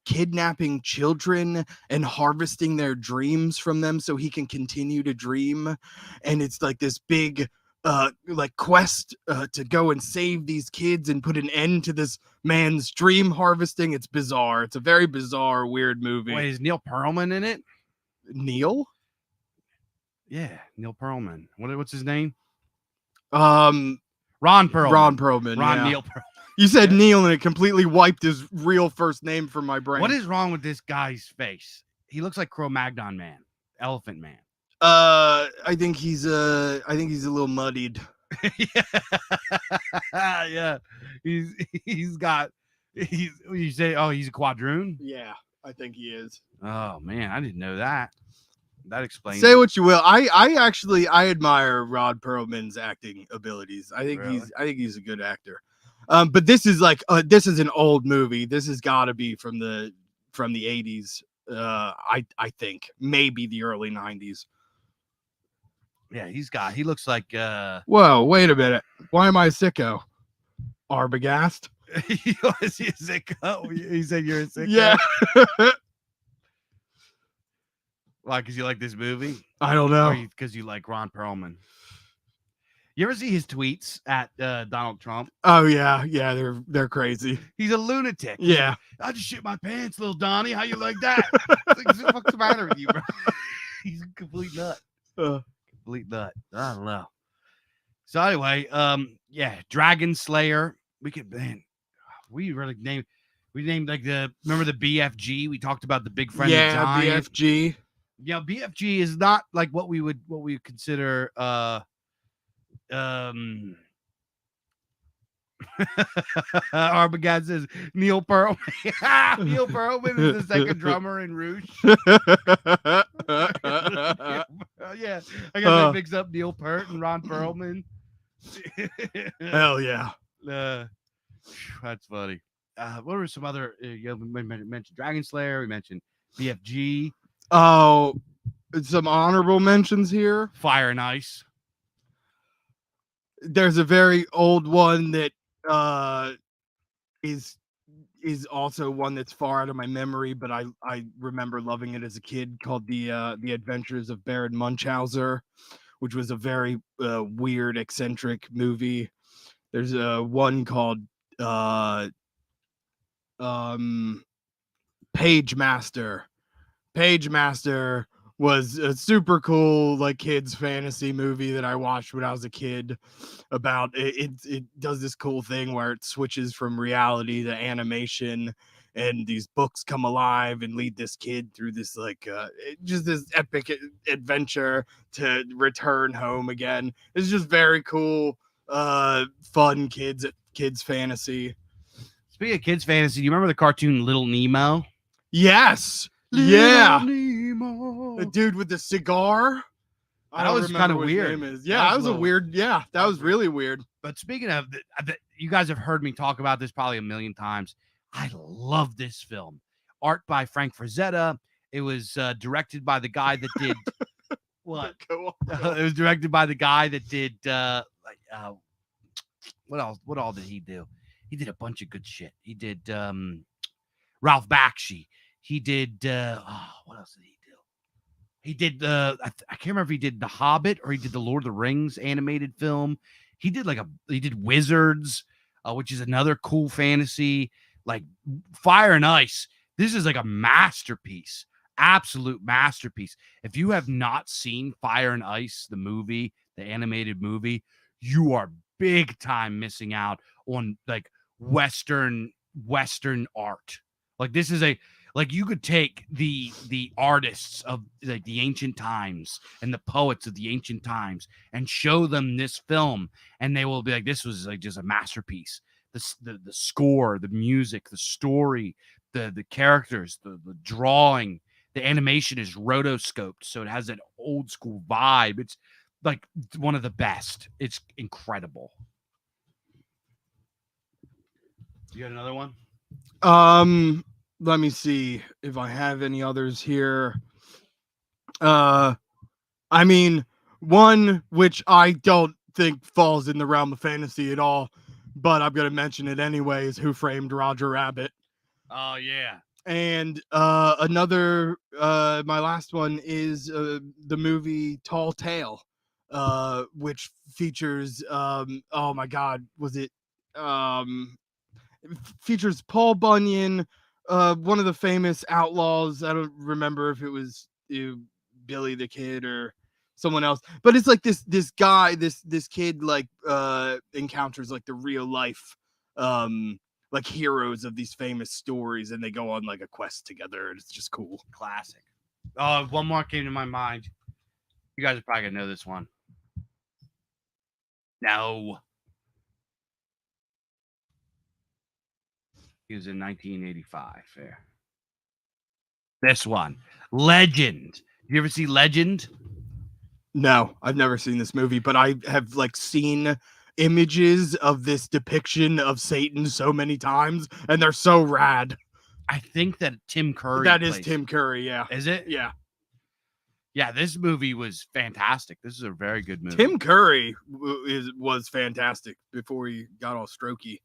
S2: kidnapping children and harvesting their dreams from them so he can continue to dream. And it's like this big like quest to go and save these kids and put an end to this man's dream harvesting. It's bizarre. It's a very bizarre, weird movie.
S1: Wait, is Neil Pearlman in it?
S2: Neil?
S1: Yeah, Neil Pearlman. What's his name?
S2: Ron
S1: Perlman.
S2: Ron Perlman.
S1: Yeah. Neil Pearlman.
S2: You said Neil and it completely wiped his real first name from my brain.
S1: What is wrong with this guy's face? He looks like Cro-Magnon Man, Elephant Man.
S2: I think he's a little muddied.
S1: Yeah. You say, oh, he's a quadroon?
S2: Yeah, I think he is.
S1: Oh man, I didn't know that. That explains.
S2: Say what you will. I admire Rod Perlman's acting abilities. I think he's a good actor. But this is like this is an old movie. This has got to be from the 80s. I think maybe the early 90s.
S1: Yeah, he looks like
S2: Whoa, wait a minute. Why am I a sicko? Arbogast?
S1: Is he a sicko? You said you're a sicko?
S2: Yeah.
S1: Why? Because you like this movie?
S2: I don't know.
S1: Because you like Ron Perlman. You ever see his tweets at Donald Trump?
S2: Oh yeah, they're crazy.
S1: He's a lunatic.
S2: Yeah.
S1: I just shit my pants, little Donnie. How you like that? What the fuck's the matter with you, bro? He's a complete nut. Complete nut. I don't know. So anyway, yeah, Dragon Slayer. We named like remember the BFG? We talked about the Big Friend of Giant.
S2: BFG.
S1: Yeah, BFG is not like what we would consider Armageddon says Neil Pearlman. Neil Pearlman is the second drummer in Rouge. Yeah, I guess I mixed up Neil Peart and Ron Perlman.
S2: Hell yeah.
S1: That's funny. What were some other? We mentioned Dragon Slayer. We mentioned BFG.
S2: Oh, some honorable mentions here.
S1: Fire and Ice.
S2: There's a very old one that is also one that's far out of my memory, but I remember loving it as a kid, called the Adventures of Baron Munchausen, which was a very weird, eccentric movie. There's one called Page Master. Page Master was a super cool like kids fantasy movie that I watched when I was a kid. About it does this cool thing where it switches from reality to animation, and these books come alive and lead this kid through this like just this epic adventure to return home again. It's just very cool, fun kids fantasy.
S1: Speaking of kids fantasy, do you remember the cartoon Little Nemo?
S2: Yes.
S1: Little
S2: yeah.
S1: Nemo.
S2: The dude with the cigar.
S1: That was kind of weird.
S2: Yeah, that was a weird. Yeah, that was really weird.
S1: But speaking of, you guys have heard me talk about this probably a million times. I love this film. Art by Frank Frazetta. It was directed by the guy that did what? It was directed by the guy that did what else? What all did he do? He did a bunch of good shit. He did Ralph Bakshi. He did what else did he do? He did I can't remember if he did The Hobbit or he did the Lord of the Rings animated film. He did Wizards, which is another cool fantasy, like Fire and Ice. This is like a masterpiece, absolute masterpiece. If you have not seen Fire and Ice, the movie, the animated movie, you are big time missing out on like Western art. Like this is you could take the artists of like the ancient times and the poets of the ancient times and show them this film, and they will be like, this was like just a masterpiece. The score, the music, the story, the characters, the drawing, the animation is rotoscoped, so it has that old school vibe. It's like one of the best. It's incredible. You got another one?
S2: Let me see if I have any others here. I mean, one which I don't think falls in the realm of fantasy at all, but I'm going to mention it anyway, is Who Framed Roger Rabbit.
S1: Oh, yeah.
S2: And another, my last one is the movie Tall Tale, which features, oh my God, was it, it features Paul Bunyan, one of the famous outlaws. I don't remember if it was Billy the Kid or someone else, but it's like this guy, this kid like encounters like the real life like heroes of these famous stories, and they go on like a quest together, and it's just cool.
S1: Classic. Oh, one more came to my mind. You guys are probably gonna know this one. No. He was in 1985. Fair. This one, Legend. You ever see Legend?
S2: No, I've never seen this movie, but I have like seen images of this depiction of Satan so many times, and they're so rad.
S1: I think that Tim Curry.
S2: That is Tim Curry, yeah.
S1: Is it?
S2: Yeah.
S1: Yeah, this movie was fantastic. This is a very good movie.
S2: Tim Curry was fantastic before he got all strokey.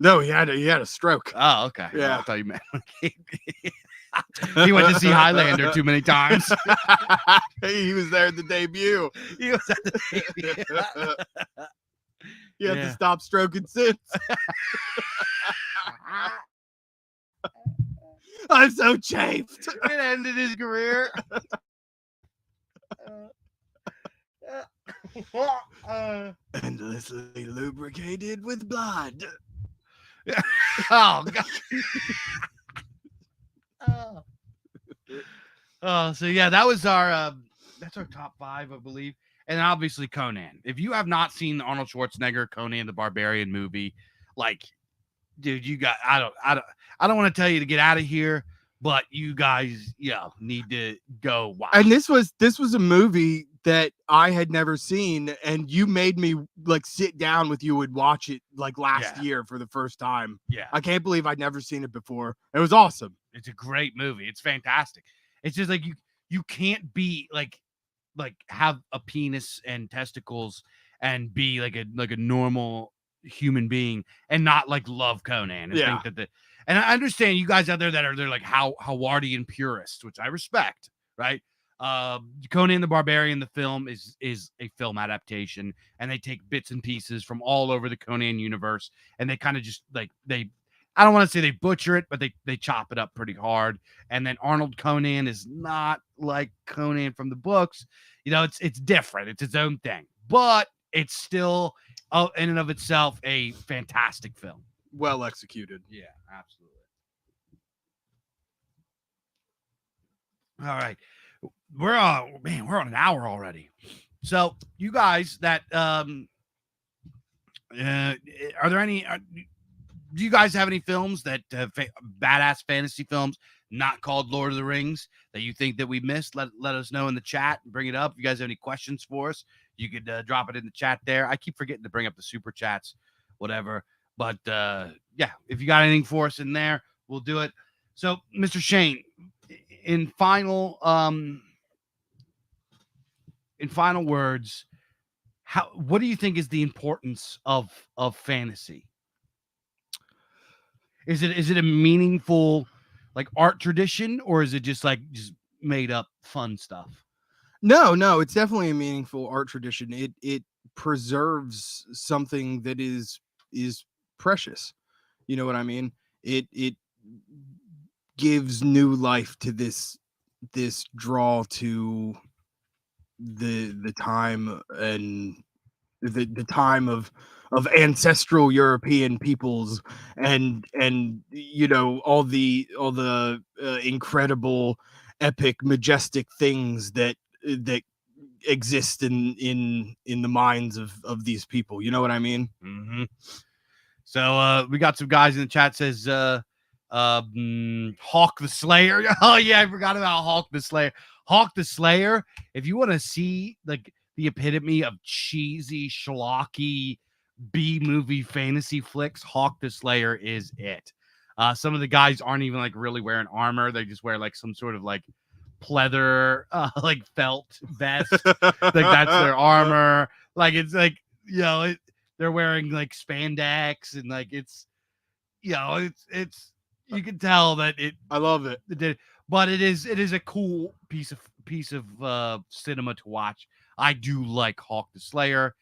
S2: No, he had a stroke.
S1: Oh, okay.
S2: Yeah,
S1: I thought you meant he went to see Highlander too many times.
S2: He was there at the debut.
S1: He was at the debut.
S2: You have to stop stroking since. I'm so chafed.
S1: It ended his career.
S2: Endlessly lubricated with blood.
S1: Oh God. So yeah, that was our that's our top 5, I believe. And obviously Conan. If you have not seen the Arnold Schwarzenegger Conan the Barbarian movie, like, dude, you got I don't want to tell you to get out of here, but you guys, need to go watch.
S2: And this was a movie that I had never seen, and you made me like sit down with you and watch it like last year for the first time.
S1: Yeah.
S2: I can't believe I'd never seen it before. It was awesome.
S1: It's a great movie. It's fantastic. It's just like you can't be like have a penis and testicles and be like a normal human being and not like love Conan and think that and I understand you guys out there that are they're like Howardian purists, which I respect, right? Conan the Barbarian, the film is a film adaptation, and they take bits and pieces from all over the Conan universe, and they kind of just like I don't want to say they butcher it, but they chop it up pretty hard. And then Arnold Conan is not like Conan from the books. It's different. It's its own thing, but it's still in and of itself a fantastic film.
S2: Well executed.
S1: Yeah, absolutely. All right. We're on an hour already. So you guys that are there any do you guys have any films that badass fantasy films not called Lord of the Rings that you think that we missed? Let us know in the chat and bring it up. If you guys have any questions for us, you could drop it in the chat there. I keep forgetting to bring up the super chats, whatever. But if you got anything for us in there, we'll do it. So, Mr. Shane, in final words, what do you think is the importance of fantasy? Is it a meaningful like art tradition, or is it just made up fun stuff?
S2: No, it's definitely a meaningful art tradition. It preserves something that is precious. You know what I mean? It gives new life to this draw to the time and the time of ancestral European peoples and all the incredible, epic, majestic things that exist in the minds of these people. You know what I mean?
S1: Mm-hmm. So we got some guys in the chat says Hawk the Slayer. Oh yeah, I forgot about Hawk the Slayer. Hawk the Slayer. If you want to see like the epitome of cheesy, schlocky B-movie fantasy flicks, Hawk the Slayer is it. Some of the guys aren't even like really wearing armor. They just wear like some sort of like pleather, like felt vest. Like that's their armor. Like it's like, they're wearing like spandex and like it's you can tell that I
S2: love it.
S1: But it is a cool piece of cinema to watch. I do like Hawk the Slayer.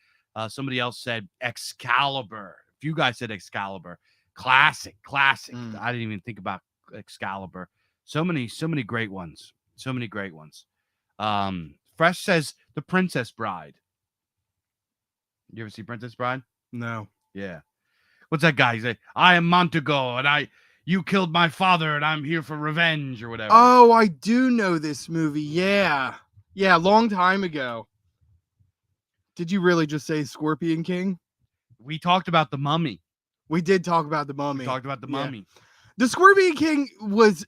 S1: Somebody else said Excalibur. If you guys said Excalibur, classic. I didn't even think about Excalibur. So many great ones. Fresh says The Princess Bride. You ever see Princess Bride?
S2: No.
S1: Yeah. What's that guy? He's like, I am Montego, and you killed my father, and I'm here for revenge, or whatever.
S2: Oh, I do know this movie. Yeah, a long time ago. Did you really just say Scorpion King?
S1: We talked about The Mummy.
S2: We did talk about The Mummy.
S1: Mummy.
S2: The Scorpion King was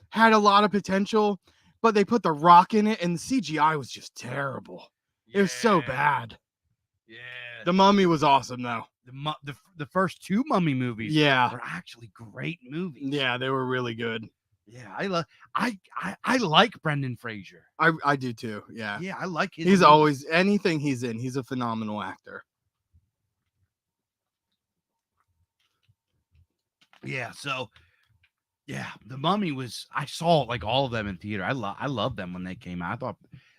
S2: had a lot of potential, but they put The Rock in it, and the CGI was just terrible. Yeah. It was so bad.
S1: Yeah.
S2: The Mummy was awesome, though.
S1: The first 2 Mummy movies were actually great movies.
S2: Yeah, they were really good.
S1: Yeah, I like Brendan Fraser.
S2: I do too. Yeah.
S1: Yeah, I like his.
S2: He's always anything he's in. He's a phenomenal actor.
S1: Yeah. So, yeah, The Mummy was. I saw like all of them in theater. I love them when they came out. I thought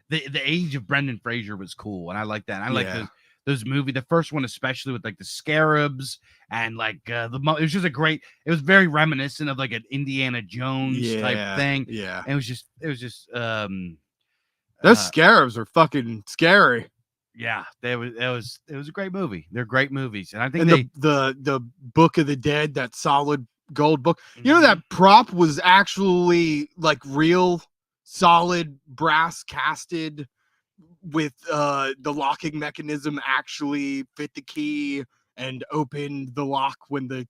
S1: the age of Brendan Fraser was cool, and I like that. And I like those movies. The first one, especially with like the scarabs and like it was just it was very reminiscent of like an Indiana Jones type thing.
S2: Yeah.
S1: And it was just
S2: those scarabs are fucking scary.
S1: Yeah, it was a great movie. They're great movies. And I think
S2: the Book of the Dead, that solid gold book. You know, that prop was actually like real solid brass casted with the locking mechanism actually fit the key and opened the lock when the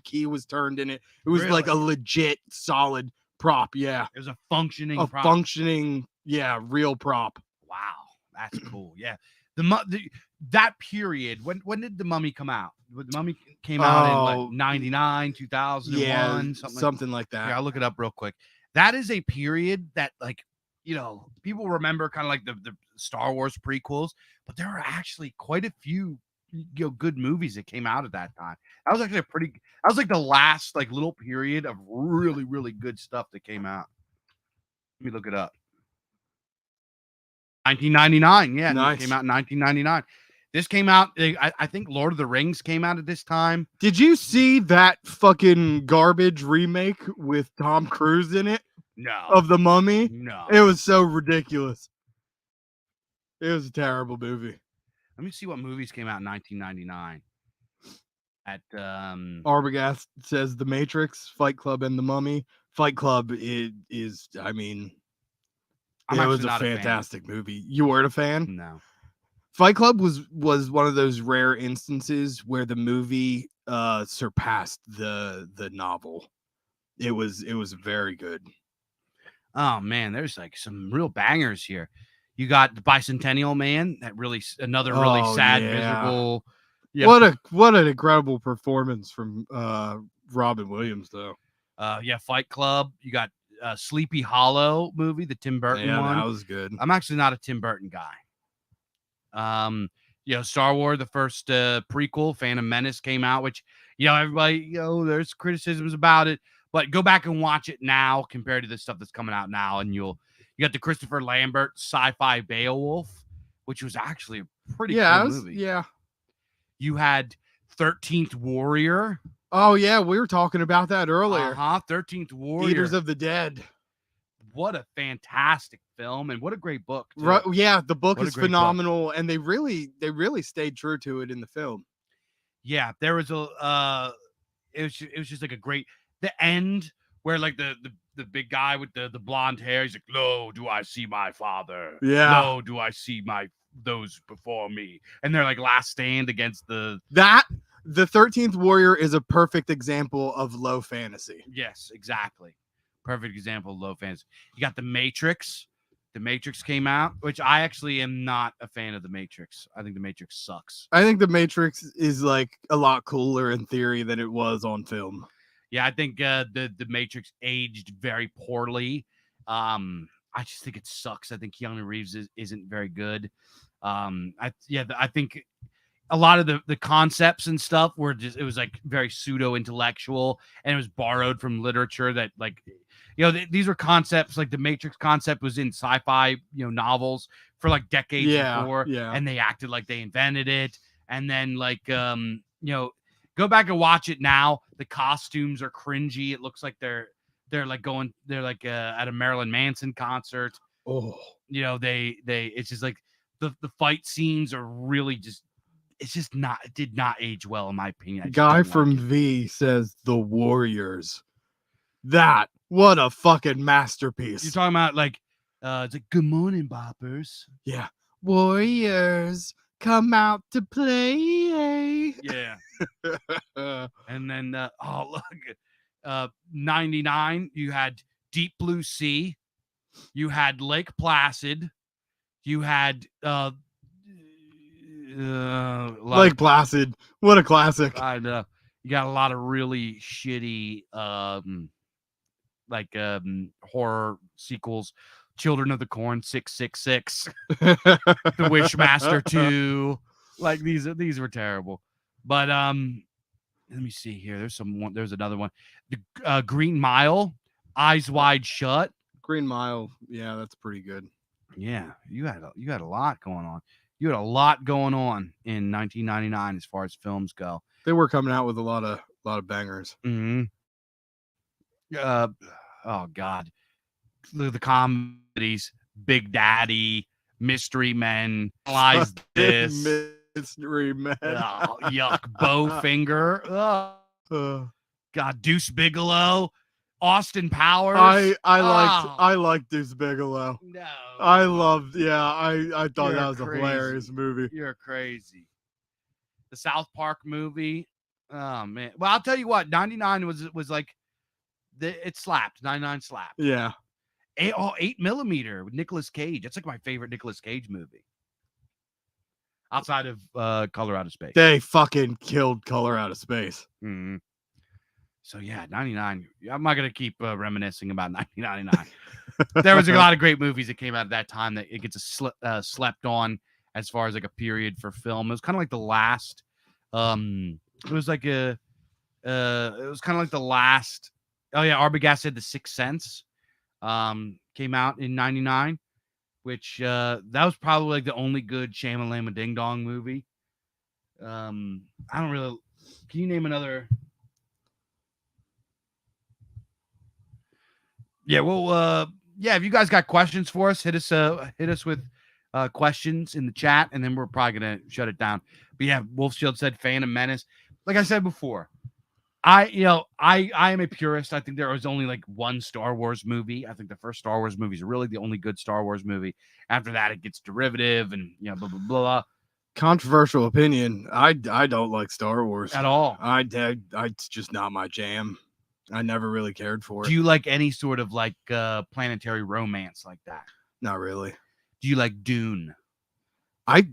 S2: key was turned in it. It was like a
S1: Really?
S2: legit solid prop. Yeah.
S1: It was a functioning
S2: A
S1: prop.
S2: functioning, yeah, real prop.
S1: Wow, that's cool. Yeah, that period. When did the Mummy come out? The Mummy came out in
S2: Oh,
S1: like 99, 2001,
S2: Yeah,
S1: something
S2: like that.
S1: Yeah, I'll look it up real quick. That is a period that, like, you know, people remember kind of like the Star Wars prequels, but there are actually quite a few, you know, good movies that came out at that time. That was actually that was like the last like little period of really, really good stuff that came out. Let me look it up. 1999, yeah,
S2: Nice.
S1: It came out in 1999. This came out, I think Lord of the Rings came out at this time.
S2: Did you see that fucking garbage remake with Tom Cruise in it
S1: No.
S2: of The Mummy?
S1: No.
S2: It was so ridiculous. It was a terrible movie.
S1: Let me see what movies came out in 1999. At
S2: Arbogast says The Matrix, Fight Club, and The Mummy. Fight Club is I mean,
S1: I'm
S2: it was
S1: actually
S2: a
S1: not a fan.
S2: fantastic movie. You weren't a fan?
S1: No.
S2: Fight Club was one of those rare instances where the movie surpassed the novel. It was very good.
S1: Oh man, there's like some real bangers here. You got the Bicentennial Man, that really another really sad, miserable.
S2: Yeah. What an incredible performance from Robin Williams though.
S1: Yeah, Fight Club. You got Sleepy Hollow movie, the Tim Burton one.
S2: That was good.
S1: I'm actually not a Tim Burton guy. You know, Star Wars, the first prequel, Phantom Menace came out, which, you know, everybody, you know, there's criticisms about it, but go back and watch it now compared to the stuff that's coming out now, and you got the Christopher Lambert sci-fi Beowulf, which was actually a pretty cool movie.
S2: Yeah.
S1: You had 13th Warrior.
S2: Oh yeah, we were talking about that earlier.
S1: 13th Warrior.
S2: Eaters of the Dead.
S1: What a fantastic film, and what a great book, too.
S2: Yeah, the book
S1: What a
S2: is
S1: great
S2: phenomenal, and they really stayed true to it in the film.
S1: Yeah, there was it was just like a great, the end where like the big guy with the blonde hair, he's like, "Lo, do I see my father?
S2: Yeah.
S1: Lo, do I see those before me?" And they're like last stand against the
S2: 13th Warrior is a perfect example of low fantasy.
S1: Yes, exactly. Perfect example of low fantasy. You got The Matrix. The Matrix came out, which I actually am not a fan of The Matrix. I think The Matrix sucks.
S2: I think The Matrix is like a lot cooler in theory than it was on film.
S1: Yeah, I think the Matrix aged very poorly. I just think it sucks. I think Keanu Reeves isn't very good. I think a lot of the concepts and stuff were just, it was like very pseudo intellectual, and it was borrowed from literature that, like, you know, these were concepts, like the Matrix concept was in sci-fi, you know, novels for like decades before, and they acted like they invented it. And then like, you know, go back and watch it now. The costumes are cringy. It looks like they're like at a Marilyn Manson concert.
S2: Oh,
S1: you know, it's just like the fight scenes are really just, it did not age well in my opinion.
S2: Guy from V says The Warriors. What a fucking masterpiece.
S1: You're talking about like, it's like, "Good morning, boppers."
S2: Yeah. Warriors come out to play.
S1: Yeah. And then, look, 99, you had Deep Blue Sea. You had Lake Placid. You had
S2: Lake Placid. What a classic.
S1: I know. You got a lot of really shitty horror sequels. Children of the Corn 666. The Wishmaster 2. Like these were terrible. But let me see here. There's another one. The Green Mile, Eyes Wide Shut.
S2: Green Mile, yeah, that's pretty good.
S1: Yeah, you had a lot going on. You had a lot going on in 1999 as far as films go.
S2: They were coming out with a lot of bangers.
S1: Mm-hmm. Oh God, the comedies, Big Daddy, Mystery Men, Lies This,
S2: Mystery Men.
S1: Oh, yuck, Bowfinger. Oh. God, Deuce Bigelow. Austin Powers.
S2: I liked Deuce Bigelow.
S1: No.
S2: I loved. Yeah, I thought
S1: You're
S2: that was
S1: crazy.
S2: a hilarious movie.
S1: You're crazy. The South Park movie. Oh man. Well, I'll tell you what. 99 was like, it slapped. 99 slapped.
S2: Yeah.
S1: 8mm with Nicolas Cage. That's like my favorite Nicolas Cage movie. Outside of Color Out of Space.
S2: They fucking killed Color Out of Space.
S1: Mm-hmm. So yeah, 99. I'm not gonna keep reminiscing about 1999. There was a lot of great movies that came out at that time that it gets slept on as far as like a period for film. It was kind of like the last. It was like it was kind of like the last. Oh yeah, Arbogast said The Sixth Sense came out in 99, which that was probably like the only good Shamalama Ding Dong movie. I don't really. Can you name another? Yeah, well, yeah. If you guys got questions for us, hit us with questions in the chat, and then we're probably gonna shut it down. But yeah, Wolfshield said Phantom Menace. Like I said before, I am a purist. I think there was only like one Star Wars movie. I think the first Star Wars movie is really the only good Star Wars movie. After that, it gets derivative and blah blah blah.
S2: Controversial opinion. I don't like Star Wars
S1: At all.
S2: It's just not my jam. I never really cared for it.
S1: Do you like any sort of like planetary romance like that?
S2: Not really.
S1: Do you like Dune?
S2: I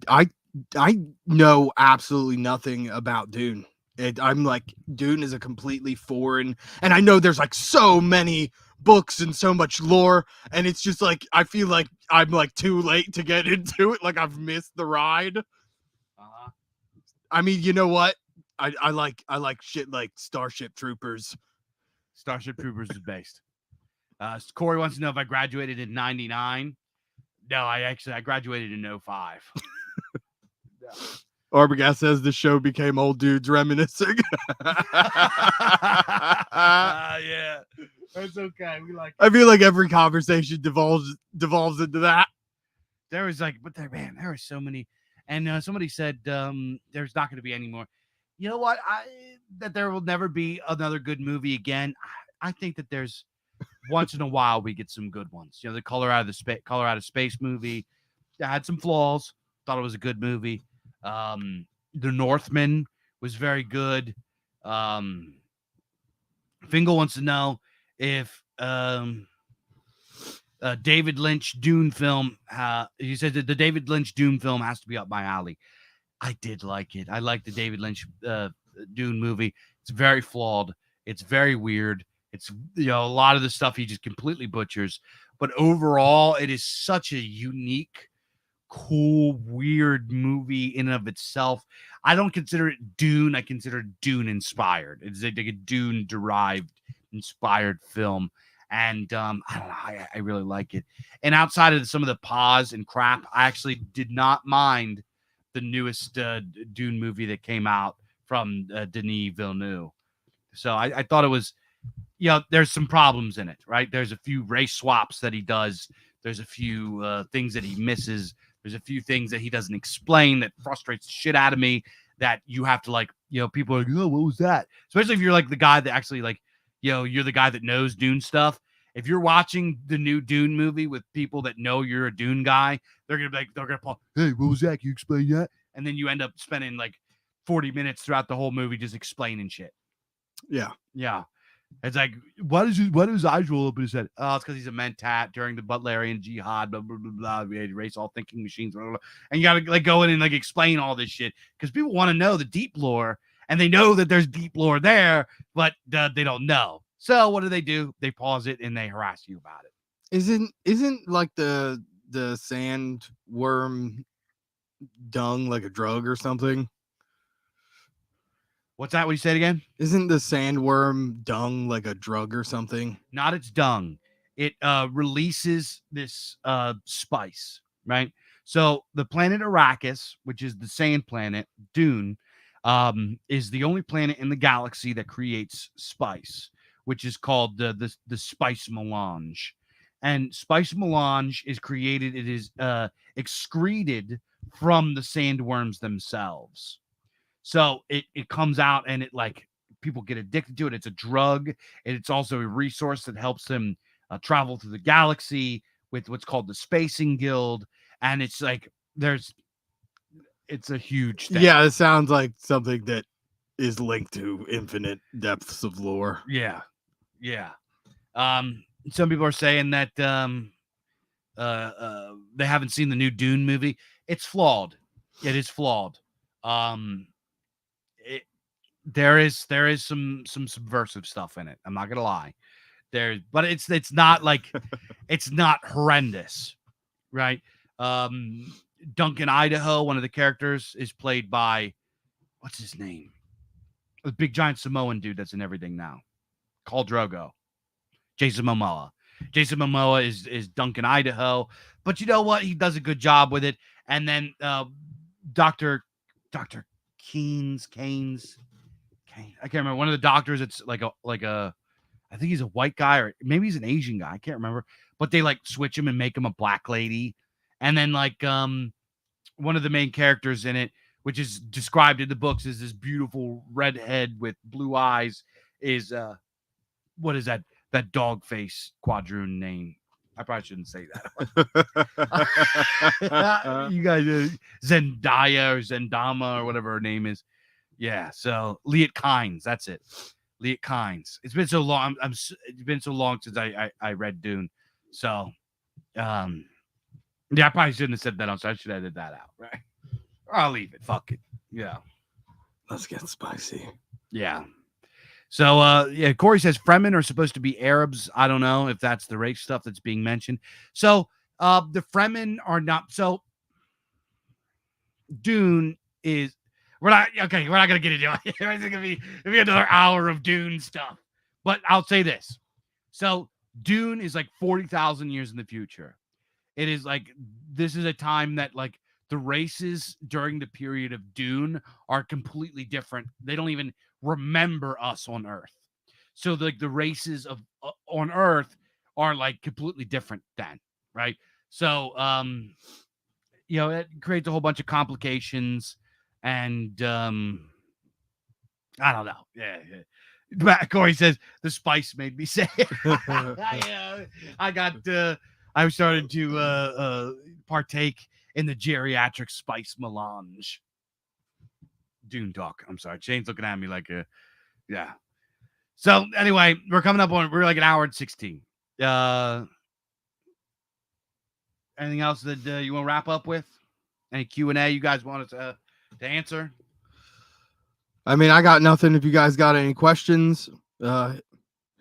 S2: know absolutely nothing about Dune. I'm like, Dune is a completely foreign, and I know there's like so many books and so much lore, and it's just like I feel like I'm like too late to get into it. Like I've missed the ride. I mean, you know what? I like shit like Starship Troopers.
S1: Starship Troopers is based. Corey wants to know if I graduated in 99. No, I graduated in 05. No.
S2: Arbogast says the show became old dudes reminiscing.
S1: Yeah, that's okay. We like.
S2: I feel like every conversation devolves into that.
S1: There was like, but there were so many, and somebody said there's not going to be any more. You know what? That there will never be another good movie again. I think that there's once in a while we get some good ones. The Color Out of Space movie that had some flaws. Thought it was a good movie. The Northman was very good. Fingal wants to know if David Lynch Dune film. He said that the David Lynch Dune film has to be up my alley. I did like it. I like the David Lynch Dune movie. It's very flawed. It's very weird. It's a lot of the stuff he just completely butchers. But overall, it is such a unique, cool, weird movie in and of itself. I don't consider it Dune. I consider it Dune inspired. It's like a Dune derived inspired film. And I don't know. I really like it. And outside of some of the pause and crap, I actually did not mind the newest Dune movie that came out from Denis Villeneuve. So I thought it was, there's some problems in it, right? There's a few race swaps that he does. There's a few things that he misses. There's a few things that he doesn't explain that frustrates the shit out of me, that you have to like, people are like, oh, what was that? Especially if you're like the guy that actually like, you're the guy that knows Dune stuff. If you're watching the new Dune movie with people that know you're a Dune guy, they're gonna pause. Hey, what was that? Can you explain that? And then you end up spending like 40 minutes throughout the whole movie just explaining shit.
S2: Yeah.
S1: It's like, what is eyes roll up his head? Oh, it's because he's a mentat during the Butlerian Jihad, blah, blah, blah, blah. We had erase all thinking machines, blah, blah, blah. And you got to like go in and like explain all this shit because people want to know the deep lore, and they know that there's deep lore there, but they don't know. So what do? They pause it and they harass you about it.
S2: Isn't like the sandworm dung like a drug or something?
S1: What's that? What you said again?
S2: Isn't the sandworm dung like a drug or something?
S1: Not its dung. It releases this spice, right? So the planet Arrakis, which is the sand planet, Dune, is the only planet in the galaxy that creates spice, which is called the spice melange. And spice melange is created, it is excreted from the sandworms themselves. So it comes out and it like people get addicted to it. It's a drug, and it's also a resource that helps them travel through the galaxy with what's called the Spacing Guild. And it's like it's a huge thing.
S2: Yeah, it sounds like something that is linked to infinite depths of lore.
S1: Yeah. Some people are saying that they haven't seen the new Dune movie. It's flawed. It is flawed. There is some subversive stuff in it. I'm not gonna lie. But it's not like it's not horrendous, right? Duncan Idaho, one of the characters, is played by what's his name? The big giant Samoan dude that's in everything now. Khal Drogo. Jason Momoa. Jason Momoa is Duncan Idaho, but you know what? He does a good job with it. And then Dr. Keynes, I can't remember. One of the doctors, it's like a I think he's a white guy, or maybe he's an Asian guy. I can't remember. But they like switch him and make him a black lady. And then like one of the main characters in it, which is described in the books as this beautiful redhead with blue eyes, is what is that dog face quadroon name? I probably shouldn't say that. You guys, Zendaya or Zendama or whatever her name is. Yeah, so Liet Kynes, that's it. Liet Kynes. It's been so long. It's been so long since I read Dune. So, yeah, I probably shouldn't have said that. So I should have edited that out, right? Or I'll leave it. Fuck it. Yeah.
S2: Let's get spicy.
S1: Yeah. So, yeah, Corey says Fremen are supposed to be Arabs. I don't know if that's the race stuff that's being mentioned. So, the Fremen are not. So, Dune is. We're not gonna get into it. It's gonna be another hour of Dune stuff. But I'll say this. So Dune is like 40,000 years in the future. It is like this is a time that like the races during the period of Dune are completely different. They don't even remember us on Earth. So like the races of on Earth are like completely different then, right? So it creates a whole bunch of complications. And I don't know. Yeah. Corey says the spice made me say I started to partake in the geriatric spice melange. Dune talk. I'm sorry. Shane's looking at me like yeah. So anyway, we're like an hour and 16. Anything else that you want to wrap up with? Any Q&A you guys want us to answer?
S2: I mean, I got nothing. If you guys got any questions, hit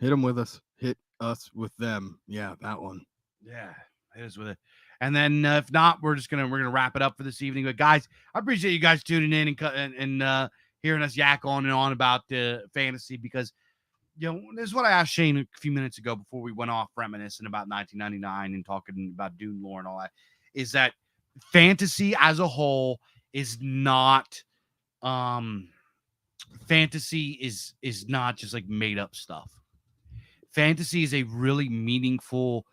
S2: them with us. Hit us with them. Yeah, that one.
S1: Yeah, hit us with it. And then if not, we're gonna wrap it up for this evening. But guys, I appreciate you guys tuning in and hearing us yak on and on about fantasy, because this is what I asked Shane a few minutes ago before we went off reminiscing about 1999 and talking about Dune lore and all that. Is that fantasy as a whole is not fantasy is not just like made up stuff. Fantasy is a really meaningful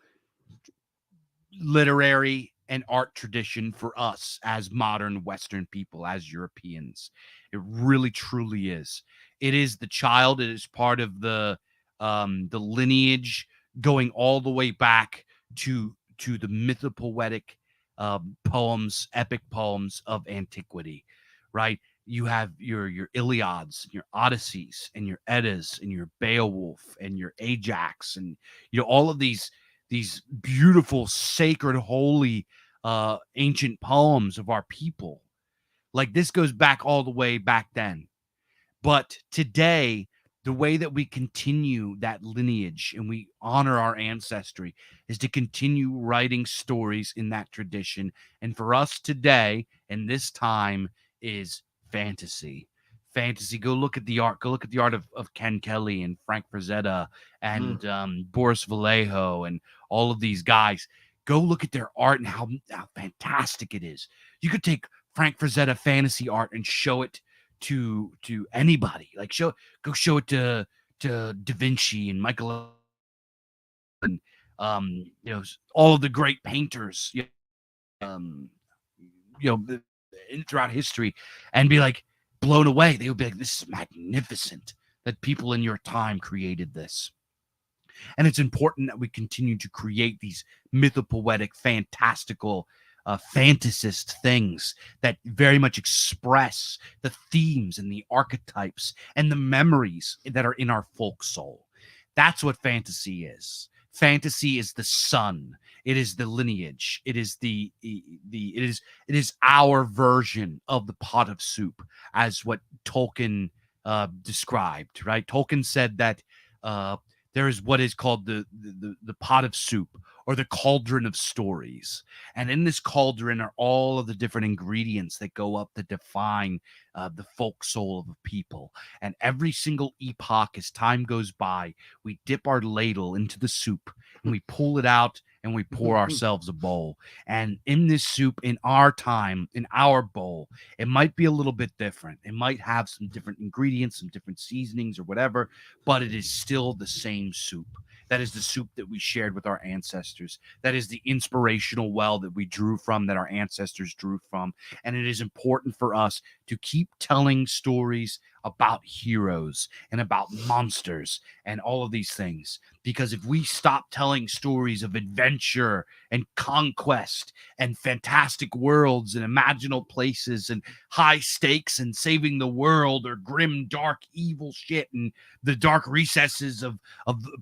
S1: literary and art tradition for us as modern Western people, as Europeans. It really truly is. It is the child. It is part of the lineage going all the way back to the mythopoetic poems, epic poems of antiquity, right? You have your Iliads, your Odysseys, and your Eddas, and your Beowulf, and your Ajax, and all of these beautiful, sacred, holy, ancient poems of our people. Like this goes back all the way back then. But today, the way that we continue that lineage and we honor our ancestry is to continue writing stories in that tradition. And for us today, and this time, is fantasy. Fantasy. Go look at the art. Go look at the art of Ken Kelly and Frank Frazetta and Boris Vallejo and all of these guys. Go look at their art and how fantastic it is. You could take Frank Frazetta fantasy art and show it to anybody. Like go show it to Da Vinci and Michael and all of the great painters throughout history, and be like blown away. They would be like, this is magnificent. that people in your time created this. And it's important that we continue to create these mythopoetic, fantastical, fantasist things that very much express the themes and the archetypes and the memories that are in our folk soul. That's what fantasy is. Fantasy is the sun. It is the lineage. It is it is our version of the pot of soup, as what Tolkien described. Right? Tolkien said that there is what is called the pot of soup, or the cauldron of stories. And in this cauldron are all of the different ingredients that go up to define the folk soul of a people. And every single epoch, as time goes by, we dip our ladle into the soup and we pull it out and we pour ourselves a bowl. And in this soup, in our time, in our bowl, it might be a little bit different. It might have some different ingredients, some different seasonings or whatever, but it is still the same soup. That is the soup that we shared with our ancestors. That is the inspirational well that we drew from, that our ancestors drew from. And it is important for us to keep telling stories about heroes and about monsters and all of these things. Because if we stop telling stories of adventure and conquest and fantastic worlds and imaginal places and high stakes and saving the world, or grim, dark, evil shit and the dark recesses of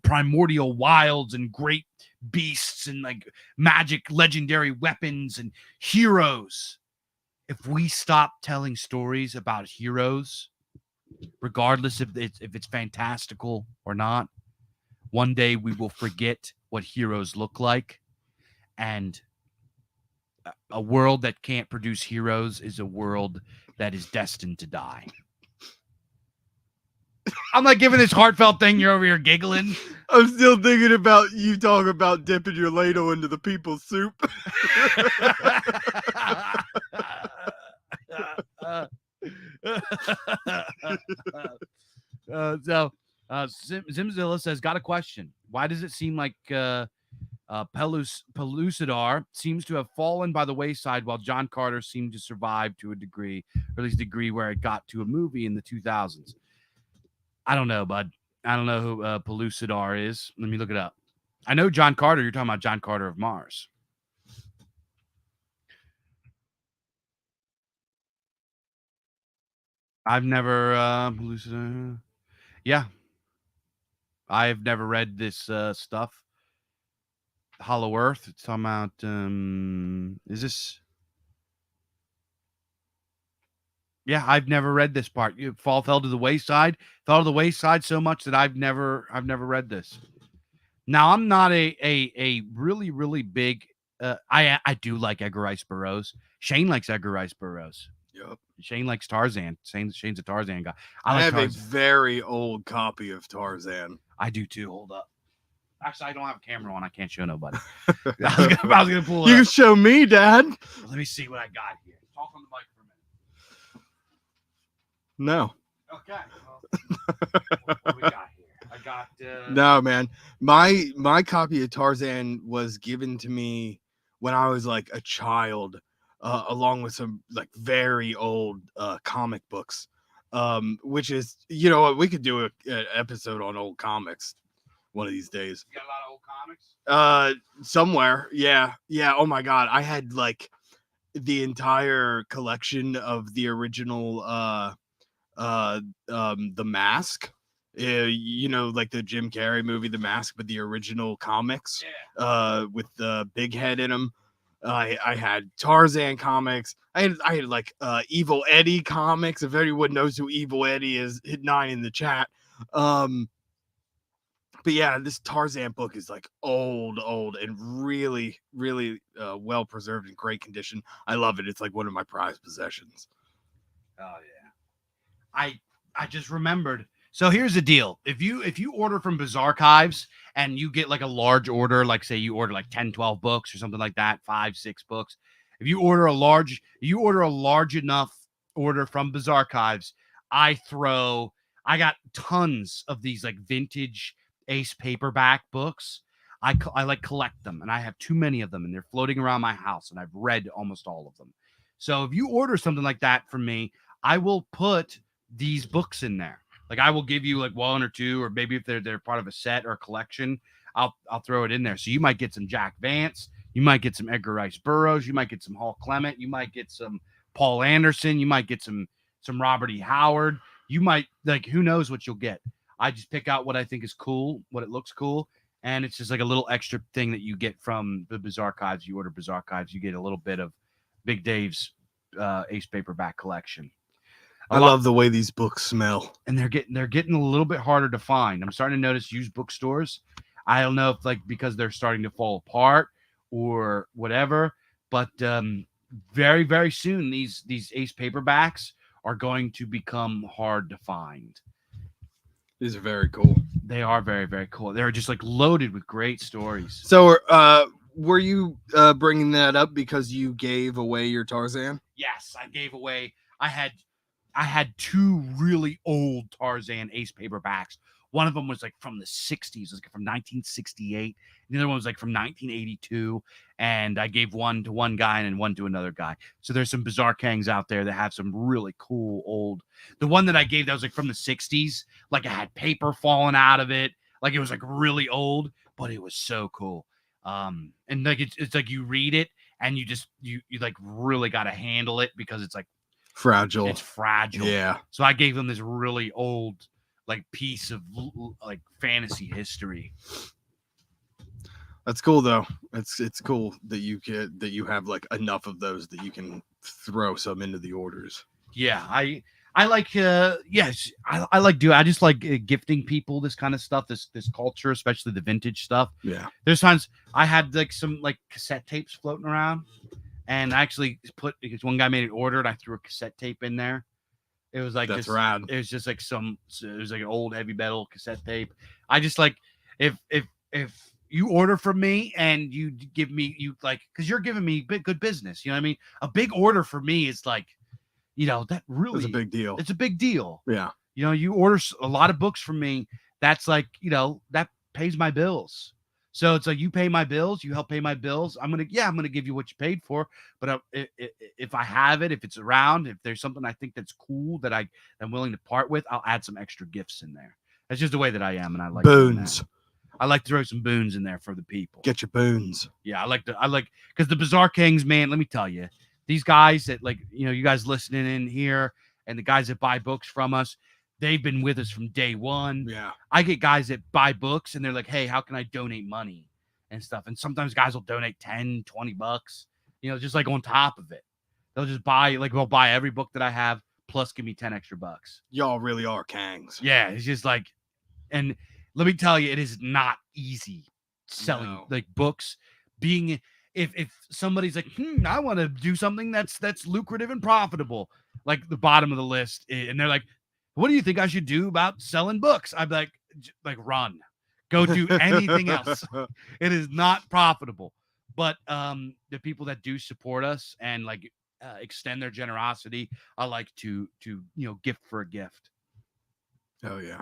S1: primordial wilds and great beasts and like magic legendary weapons and heroes, if we stop telling stories about heroes, regardless if it's fantastical or not, one day we will forget what heroes look like. And a world that can't produce heroes is a world that is destined to die. I'm like giving this heartfelt thing. You're over here giggling.
S2: I'm still thinking about you talking about dipping your ladle into the people's soup.
S1: Zimzilla says, got a question. Why does it seem like Pellucidar seems to have fallen by the wayside, while John Carter seemed to survive to a degree, or at least a degree where it got to a movie in the 2000s? I don't know, bud. I don't know who Pellucidar is. Let me look it up. I know John Carter. You're talking about John Carter of Mars. I've never Pellucidar. Yeah, I've never read this stuff. Hollow Earth. It's talking about. Is this? Yeah, I've never read this part. You fell to the wayside. Fell to the wayside so much that I've never read this. Now, I'm not a really, really big. I do like Edgar Rice Burroughs. Shane likes Edgar Rice Burroughs.
S2: Yep.
S1: Shane likes Tarzan. Shane's a Tarzan guy.
S2: I
S1: like
S2: have
S1: Tarzan.
S2: a very old copy of Tarzan.
S1: I do too. Hold up. Actually, I don't have a camera on. I can't show nobody. I was gonna pull it
S2: You
S1: up.
S2: can show me, Dad.
S1: Let me see what I got here. Talk on the mic for a minute.
S2: No.
S1: Okay. Well, what we got here? I got.
S2: No, man. My copy of Tarzan was given to me when I was like a child, along with some like very old comic books. Which is, you know what, we could do an episode on old comics one of these days.
S1: You got a lot of old comics?
S2: Somewhere. Yeah. Oh my God. I had like the entire collection of the original The Mask. You know, like the Jim Carrey movie The Mask, but the original comics.
S1: Yeah.
S2: With the big head in them. I had Tarzan comics. I had like Evil Eddie comics. If anyone knows who Evil Eddie is, hit 9 in the chat. But yeah, this Tarzan book is like old and really, really well preserved in great condition. I love it. It's like one of my prized possessions.
S1: Oh yeah. I just remembered. So here's the deal. If you order from BIZARCAST and you get like a large order, like say you order like 10, 12 books or something like that, 5, 6 books. If you order a large enough order from BIZARCAST, I got tons of these like vintage Ace paperback books. I like collect them, and I have too many of them, and they're floating around my house, and I've read almost all of them. So if you order something like that from me, I will put these books in there. Like I will give you like one or two, or maybe if they're part of a set or a collection, I'll throw it in there. So you might get some Jack Vance, you might get some Edgar Rice Burroughs, you might get some Hall Clement, you might get some Paul Anderson, you might get some Robert E. Howard. You might, like, who knows what you'll get. I just pick out what I think is cool, what it looks cool, and it's just like a little extra thing that you get from the BIZARCAST. You order BIZARCAST, you get a little bit of Big Dave's Ace paperback collection.
S2: I love the way these books smell,
S1: and they're getting a little bit harder to find. I'm starting to notice used bookstores. I don't know if like because they're starting to fall apart or whatever, but very, very soon these Ace paperbacks are going to become hard to find.
S2: These are very cool.
S1: They are very, very cool. They're just like loaded with great stories.
S2: So were you bringing that up because you gave away your Tarzan?
S1: Yes, I gave away. I had two really old Tarzan Ace paperbacks. One of them was like from the 60s, it was like from 1968. The other one was like from 1982. And I gave one to one guy and one to another guy. So there's some BIZARCASTs out there that have some really cool old. The one that I gave that was like from the 60s, like it had paper falling out of it. Like it was like really old, but it was so cool. And like it's like you read it and you just you like really got to handle it because it's like
S2: fragile.
S1: It's fragile.
S2: Yeah.
S1: So I gave them this really old like piece of like fantasy history.
S2: That's cool though. It's cool that you have like enough of those that you can throw some into the orders.
S1: Yeah, I like yes, I like I just like gifting people this kind of stuff, this culture, especially the vintage stuff.
S2: Yeah.
S1: There's times I had like some like cassette tapes floating around, and I actually put because one guy made an order and I threw a cassette tape in there. It was like
S2: that's rad.
S1: It was just like it was like an old heavy metal cassette tape. I just like if you order from me and you give me like because you're giving me good business, you know what I mean? A big order for me is like, you know, that really
S2: is a big deal.
S1: It's a big deal.
S2: Yeah.
S1: You know, you order a lot of books from me. That's like, you know, that pays my bills. So it's like you pay my bills, you help pay my bills. I'm gonna give you what you paid for. But if I have it, if it's around, if there's something I think that's cool that I'm willing to part with, I'll add some extra gifts in there. That's just the way that I am, and I like
S2: boons.
S1: I like to throw some boons in there for the people.
S2: Get your boons.
S1: Yeah, I like because the BIZARCASTs, man. Let me tell you, these guys that like you guys listening in here, and the guys that buy books from us. They've been with us from day one.
S2: Yeah.
S1: I get guys that buy books and they're like, hey, how can I donate money and stuff? And sometimes guys will donate $10, $20, just like on top of it. They'll just they'll buy every book that I have, plus give me 10 extra bucks.
S2: Y'all really are kangs.
S1: Yeah. It's just like, and let me tell you, it is not easy selling like books being, if somebody's like, I want to do something that's lucrative and profitable, like the bottom of the list. And they're like, what do you think I should do about selling books? I'd be like run, go do anything else. It is not profitable. But the people that do support us and like extend their generosity, I like to gift for a gift.
S2: Oh yeah.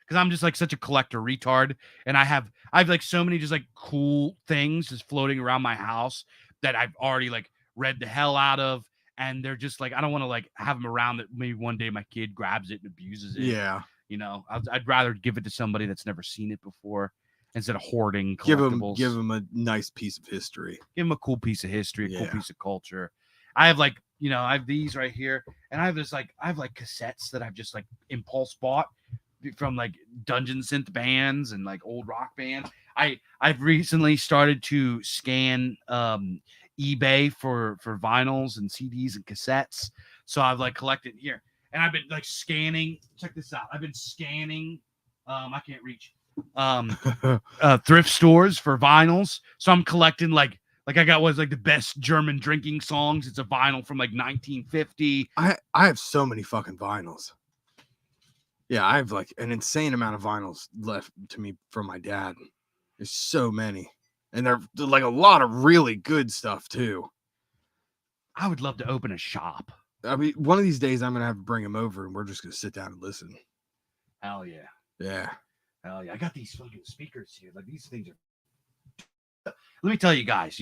S1: Because I'm just like such a collector retard, and I have like so many just like cool things just floating around my house that I've already like read the hell out of. And they're just like, I don't want to like have them around that maybe one day my kid grabs it and abuses it.
S2: Yeah.
S1: I'd rather give it to somebody that's never seen it before instead of hoarding collectibles.
S2: Give them a nice piece of history.
S1: Give them a cool piece of history, a cool piece of culture. I have like, I have these right here. And I have cassettes that I've just like impulse bought from like Dungeon Synth bands and like old rock bands. I've recently started to scan eBay for vinyls and CDs and cassettes. So I've like collected here, and I've been like scanning. Check this out. I've been scanning. I can't reach thrift stores for vinyls. So I'm collecting like I got what's like the best German drinking songs. It's a vinyl from like 1950.
S2: I have so many fucking vinyls. Yeah, I have like an insane amount of vinyls left to me from my dad. There's so many. And they're like a lot of really good stuff too.
S1: I would love to open a shop.
S2: I mean, one of these days I'm gonna have to bring him over, and we're just gonna sit down and listen.
S1: Hell yeah,
S2: yeah,
S1: hell yeah! I got these fucking speakers here. Like these things are. Let me tell you guys,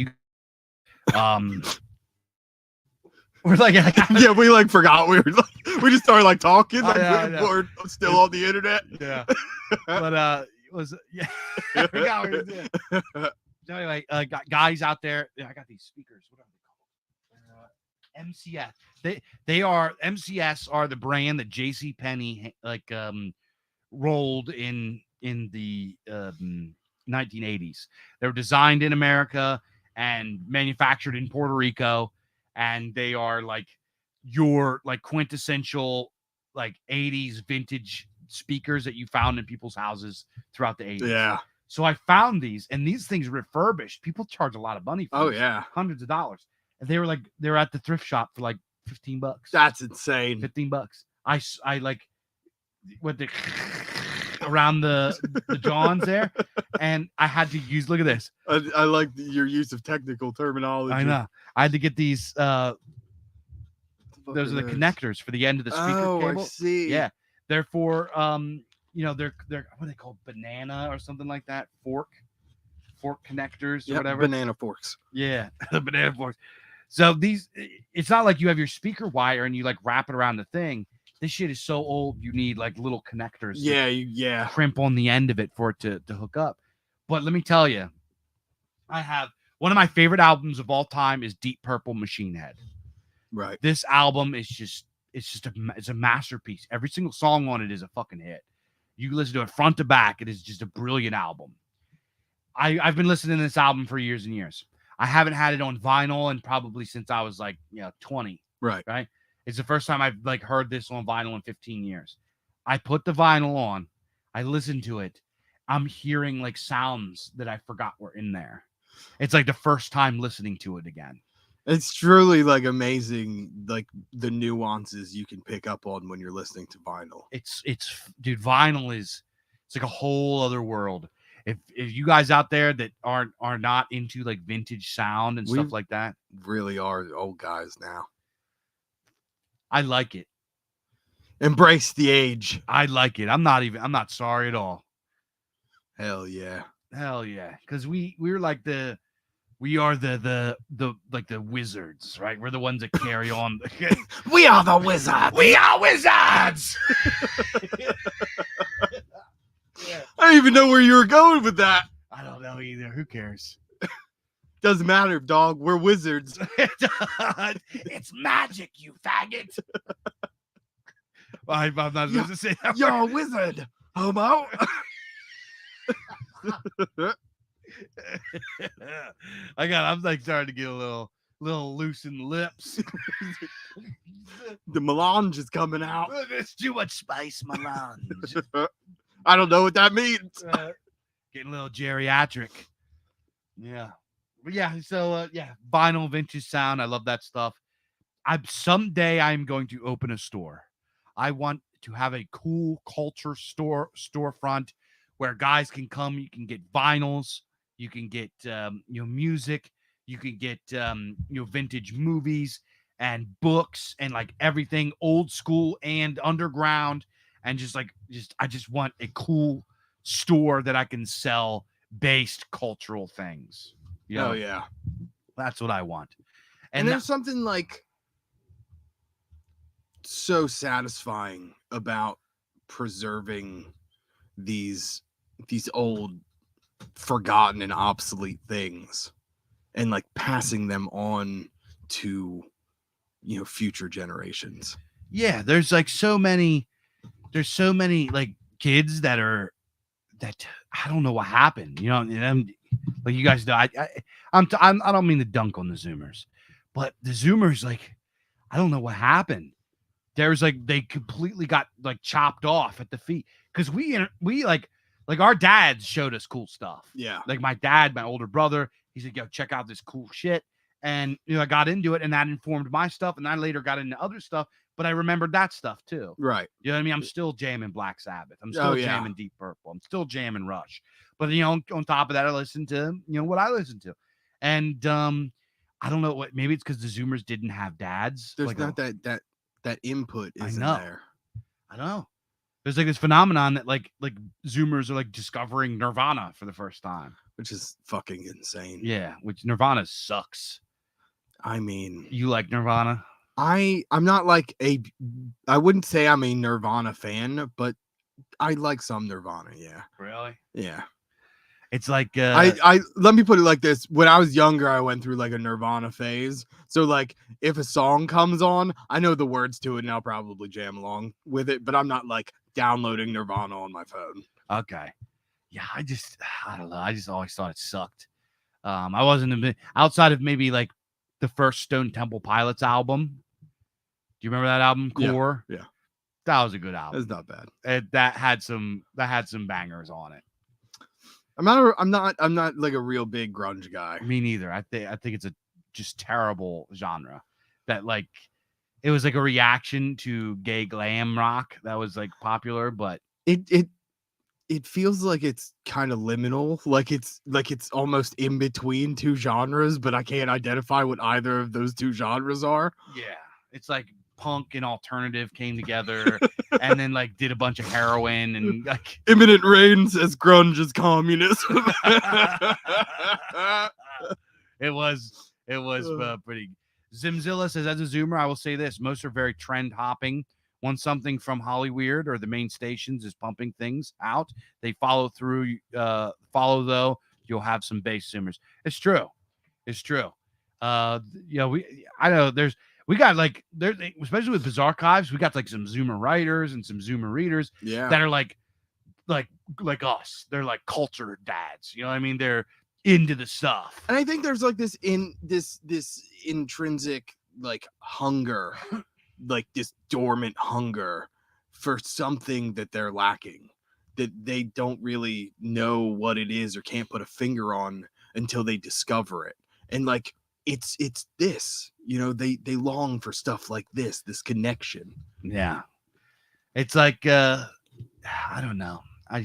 S1: We're like,
S2: Yeah, we like forgot we were. We just started like talking. Like
S1: I know.
S2: we're still on the internet.
S1: yeah. But it was I forgot what we were doing. So anyway, guys out there, I got these speakers. What are they called? MCS. They are MCS are the brand that JCPenney like rolled in the 1980s. They were designed in America and manufactured in Puerto Rico, and they are like your like quintessential like 80s vintage speakers that you found in people's houses throughout the 80s.
S2: Yeah.
S1: So I found these, and these things refurbished. People charge a lot of money for
S2: Oh
S1: these,
S2: yeah.
S1: hundreds of dollars. And they were at the thrift shop for like $15.
S2: That's insane.
S1: $15. I like went the around the Johns there, and I had to use. Look at this.
S2: I like your use of technical terminology.
S1: I know. I had to get these. Those are the connectors for the end of the speaker cable.
S2: I see.
S1: Yeah, they're for they're what are they called, banana or something like that, fork connectors or whatever.
S2: Banana forks.
S1: Yeah, the banana forks. So these, it's not like you have your speaker wire and you like wrap it around the thing. This shit is so old, you need like little connectors.
S2: Yeah.
S1: Crimp on the end of it for it to hook up. But let me tell you, I have one of my favorite albums of all time is Deep Purple Machine Head.
S2: Right.
S1: This album is it's a masterpiece. Every single song on it is a fucking hit. You listen to it front to back, it is just a brilliant album. I've been listening to this album for years and years. I haven't had it on vinyl and probably since I was like 20.
S2: Right.
S1: It's the first time I've like heard this on vinyl in 15 years. I put the vinyl on, I listened to it. I'm hearing like sounds that I forgot were in there. It's like the first time listening to it again.
S2: It's truly like amazing, like the nuances you can pick up on when you're listening to vinyl.
S1: It's dude, vinyl it's like a whole other world. If you guys out there that are not into like vintage sound and stuff like that,
S2: really are old guys now.
S1: I like it.
S2: Embrace the age.
S1: I like it. I'm not sorry at all.
S2: Hell yeah.
S1: Because we're like we are the like the wizards, right? We're the ones that carry on.
S2: We are the wizards.
S1: We are wizards.
S2: Yeah. I don't even know where you were going with that.
S1: I don't know either. Who cares?
S2: Doesn't matter, dog. We're wizards.
S1: It's magic, you faggot. I'm not supposed to say that.
S2: You're a wizard, homo.
S1: I'm like starting to get a little loose in the lips.
S2: The melange is coming out.
S1: There's too much spice, melange.
S2: I don't know what that means.
S1: Getting a little geriatric. Yeah. But yeah, so vinyl vintage sound. I love that stuff. Someday I'm going to open a store. I want to have a cool culture storefront where guys can come. You can get vinyls, you can get music, you can get vintage movies and books and like everything old school and underground, and I just want a cool store that I can sell based cultural things.
S2: Oh yeah,
S1: that's what I want.
S2: And there's something like so satisfying about preserving these old, forgotten and obsolete things and like passing them on to future generations.
S1: Yeah, there's so many like kids that I don't know what happened. Like you guys know, I don't mean to dunk on the Zoomers, but the Zoomers, like, I don't know what happened. There's like they completely got like chopped off at the feet because we like our dads showed us cool stuff.
S2: Yeah,
S1: like my dad, my older brother, he said, "Yo, check out this cool shit," and I got into it, and that informed my stuff, and I later got into other stuff, but I remembered that stuff too.
S2: Right.
S1: You know what I mean? I'm still jamming Black Sabbath. I'm still jamming Deep Purple. I'm still jamming Rush. But on top of that, I listen to what I listen to, and I don't know what. Maybe it's because the Zoomers didn't have dads.
S2: There's
S1: like
S2: not that input isn't there.
S1: I know. There's like this phenomenon that like Zoomers are like discovering Nirvana for the first time,
S2: which is fucking insane.
S1: Yeah, which Nirvana sucks.
S2: I mean,
S1: you like Nirvana?
S2: I'm not like I wouldn't say I'm a Nirvana fan, but I like some Nirvana. Yeah.
S1: Really?
S2: Yeah.
S1: It's like
S2: I let me put it like this. When I was younger, I went through like a Nirvana phase. So like if a song comes on, I know the words to it and I'll probably jam along with it, but I'm not like downloading Nirvana on my phone.
S1: okay. Yeah, I don't know. I just always thought it sucked. I wasn't outside of maybe like the first Stone Temple Pilots album. Do you remember that album,
S2: Yeah,
S1: Core?
S2: yeah.
S1: That was a good album.
S2: It's not bad.
S1: That had some bangers on it.
S2: I'm not like a real big grunge guy.
S1: Me neither. I think it's a just terrible genre. That like it was like a reaction to gay glam rock that was like popular, but
S2: It feels like it's kind of liminal, like it's almost in between two genres, but I can't identify what either of those two genres are.
S1: yeah, it's like punk and alternative came together and then like did a bunch of heroin and like
S2: Imminent Rain says grunge is communism.
S1: it was pretty. Zimzilla says, as a Zoomer, I will say this: most are very trend hopping. Once something from Hollyweird or the main stations is pumping things out, they follow through. Follow though, you'll have some base Zoomers. It's true. I know we got like there, especially with BIZARCAST, we got like some Zoomer writers and some Zoomer readers that are like us. They're like culture dads. You know what I mean? They're into the stuff.
S2: And I think there's like this intrinsic like hunger, like this dormant hunger for something that they're lacking, that they don't really know what it is or can't put a finger on until they discover it. And like it's this, they long for stuff like this connection.
S1: Yeah. It's like I don't know. I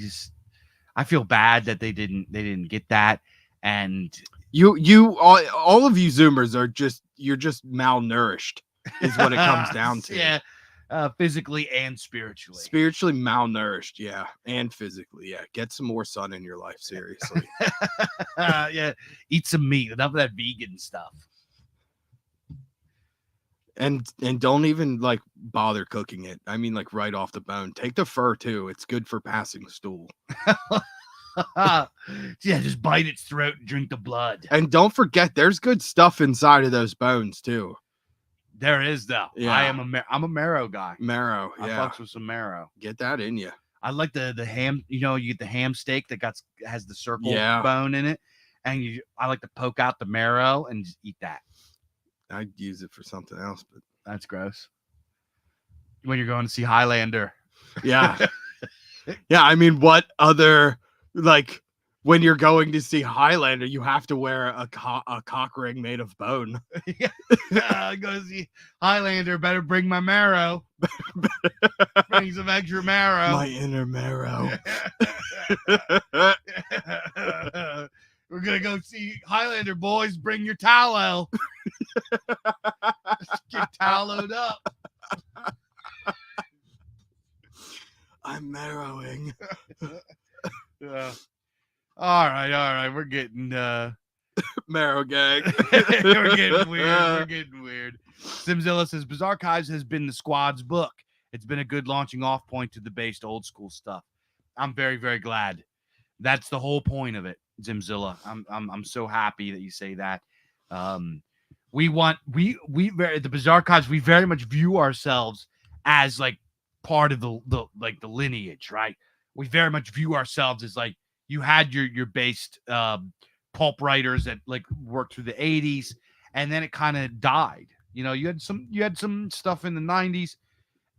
S1: feel bad that they didn't get that. And
S2: you all of you Zoomers you're just malnourished is what it comes down to.
S1: Yeah. Physically and
S2: spiritually malnourished, yeah, and physically, yeah. Get some more sun in your life, seriously.
S1: Yeah, eat some meat, enough of that vegan stuff,
S2: and don't even like bother cooking it. I mean, like right off the bone. Take the fur too, it's good for passing stool.
S1: Yeah, just bite its throat and drink the blood.
S2: And don't forget, there's good stuff inside of those bones too.
S1: There is though.
S2: Yeah.
S1: I'm a marrow guy.
S2: Marrow, yeah.
S1: I fucks with some marrow.
S2: Get that in you.
S1: I like the ham. You get the ham steak that has the circle
S2: Yeah.
S1: bone in it, and I like to poke out the marrow and just eat that.
S2: I'd use it for something else, but
S1: that's gross. When you're going to see Highlander.
S2: Yeah. Yeah, I mean, what other, like, when you're going to see Highlander, you have to wear a cock ring made of bone.
S1: Yeah, go see Highlander. Better bring my marrow. Bring some extra marrow.
S2: My inner marrow.
S1: We're gonna go see Highlander, boys. Bring your tallow. Get tallowed up.
S2: I'm marrowing.
S1: Yeah. All right. We're getting
S2: marrow gang.
S1: We're getting weird. Simzilla says BIZARCAST has been the squad's book. It's been a good launching off point to the based old school stuff. I'm very, very glad. That's the whole point of it, Zimzilla. I'm so happy that you say that. The BIZARCAST, we very much view ourselves as like part of the lineage, right? We very much view ourselves as like, you had your based pulp writers that like worked through the 80s, and then it kind of died. You had some stuff in the 90s,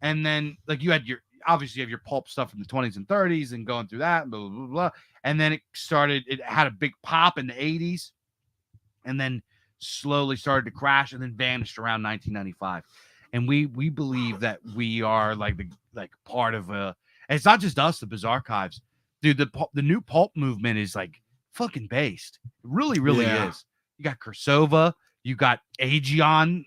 S1: and then like you have your pulp stuff in the 20s and 30s and going through that, blah, blah, blah, blah. And then it had a big pop in the 80s, and then slowly started to crash and then vanished around 1995. And we believe that we are like part of and it's not just us, the BIZARCAST. Dude, the new pulp movement is like fucking based. It really, really is. You got Kursova, you got Aegeon,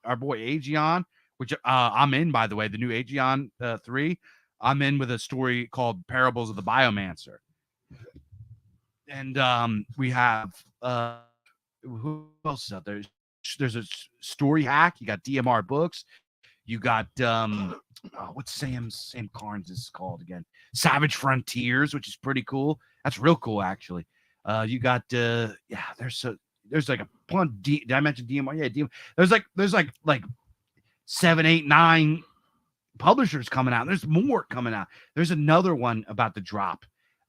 S1: our boy Aegeon, which I'm in, by the way, the new Aegeon 3. I'm in with a story called Parables of the Biomancer. And we have who else is out there? story hack. You got DMR Books. You got what's Sam Carnes is called again? Savage Frontiers, which is pretty cool. That's real cool, actually. You got there's like a bunch. Did I mention DMR? Yeah, DMR. There's like 7, 8, 9 publishers coming out. There's more coming out. There's another one about to drop.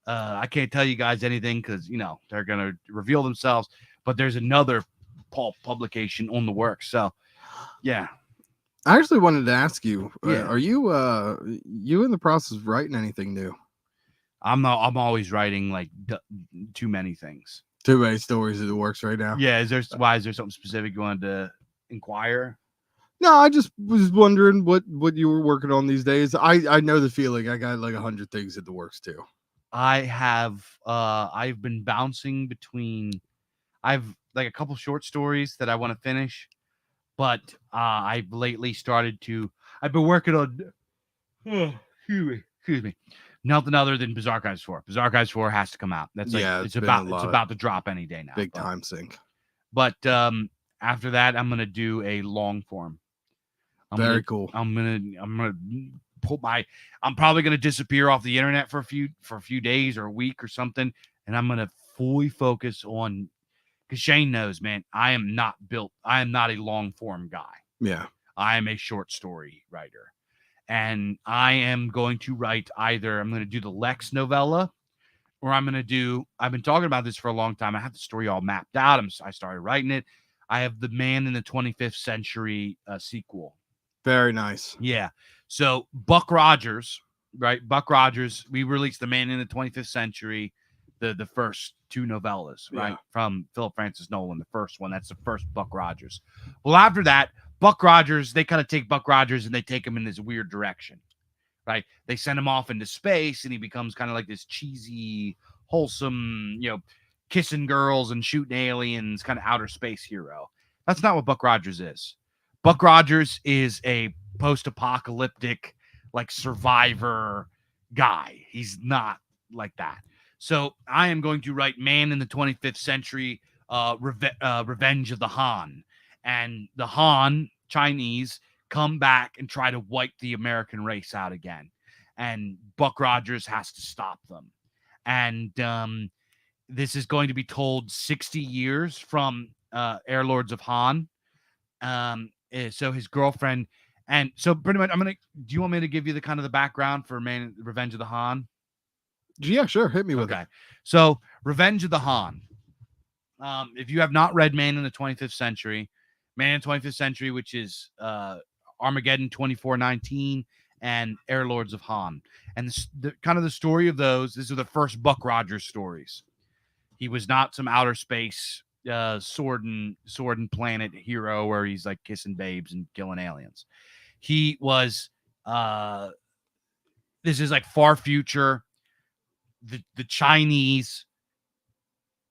S1: I can't tell you guys anything because they're gonna reveal themselves. But there's another pulp publication on the works. So yeah.
S2: I actually wanted to ask you,
S1: Yeah.
S2: Are you in the process of writing anything new?
S1: I'm always writing like too many things.
S2: Too many stories in the works right now.
S1: Yeah, is there something specific you wanted to inquire?
S2: No, I just was wondering what you were working on these days. I know the feeling. I got like 100 things in the works too.
S3: I've
S1: been bouncing between. I've like a couple short stories that I want to finish, but I've lately I've been working on. Excuse me. Nothing other than BIZARCAST 4. BIZARCAST 4 has to come out. That's it's about to drop any day now.
S2: Big time sink.
S1: But after that, I'm gonna do a long form.
S2: Very cool.
S1: I'm gonna I'm probably gonna disappear off the internet for a few days or a week or something, and I'm gonna fully focus on. Because Shane knows, man, I am not a long form guy.
S2: Yeah,
S1: I am a short story writer. And I am going to write I'm going to do the Lex novella, or I've been talking about this for a long time. I have the story all mapped out. I started writing it. I have the Man in the 25th Century sequel.
S2: Very nice.
S1: Yeah. So Buck Rogers, right? Buck Rogers, we released the Man in the 25th Century, the first 2 novellas, right?
S2: Yeah.
S1: From Philip Francis Nolan, the first one. That's the first Buck Rogers. Well, after that, Buck Rogers, they kind of take Buck Rogers and they take him in this weird direction, right? They send him off into space and he becomes kind of like this cheesy, wholesome, kissing girls and shooting aliens, kind of outer space hero. That's not what Buck Rogers is. Buck Rogers is a post-apocalyptic, like survivor guy. He's not like that. So I am going to write Man in the 25th Century, Revenge of the Han. And the Han, Chinese, come back and try to wipe the American race out again. And Buck Rogers has to stop them. And this is going to be told 60 years from Air Lords of Han. So his girlfriend... And so pretty much, do you want me to give you the kind of the background for Revenge of the Han?
S2: Yeah, sure. Hit me with it.
S1: So Revenge of the Han. If you have not read Man in the 25th Century, Man in the 25th Century, which is Armageddon 2419 and Air Lords of Han. And the kind of the story of these are the first Buck Rogers stories. He was not some outer space sword and planet hero where he's like kissing babes and killing aliens. He was this is like far future. The Chinese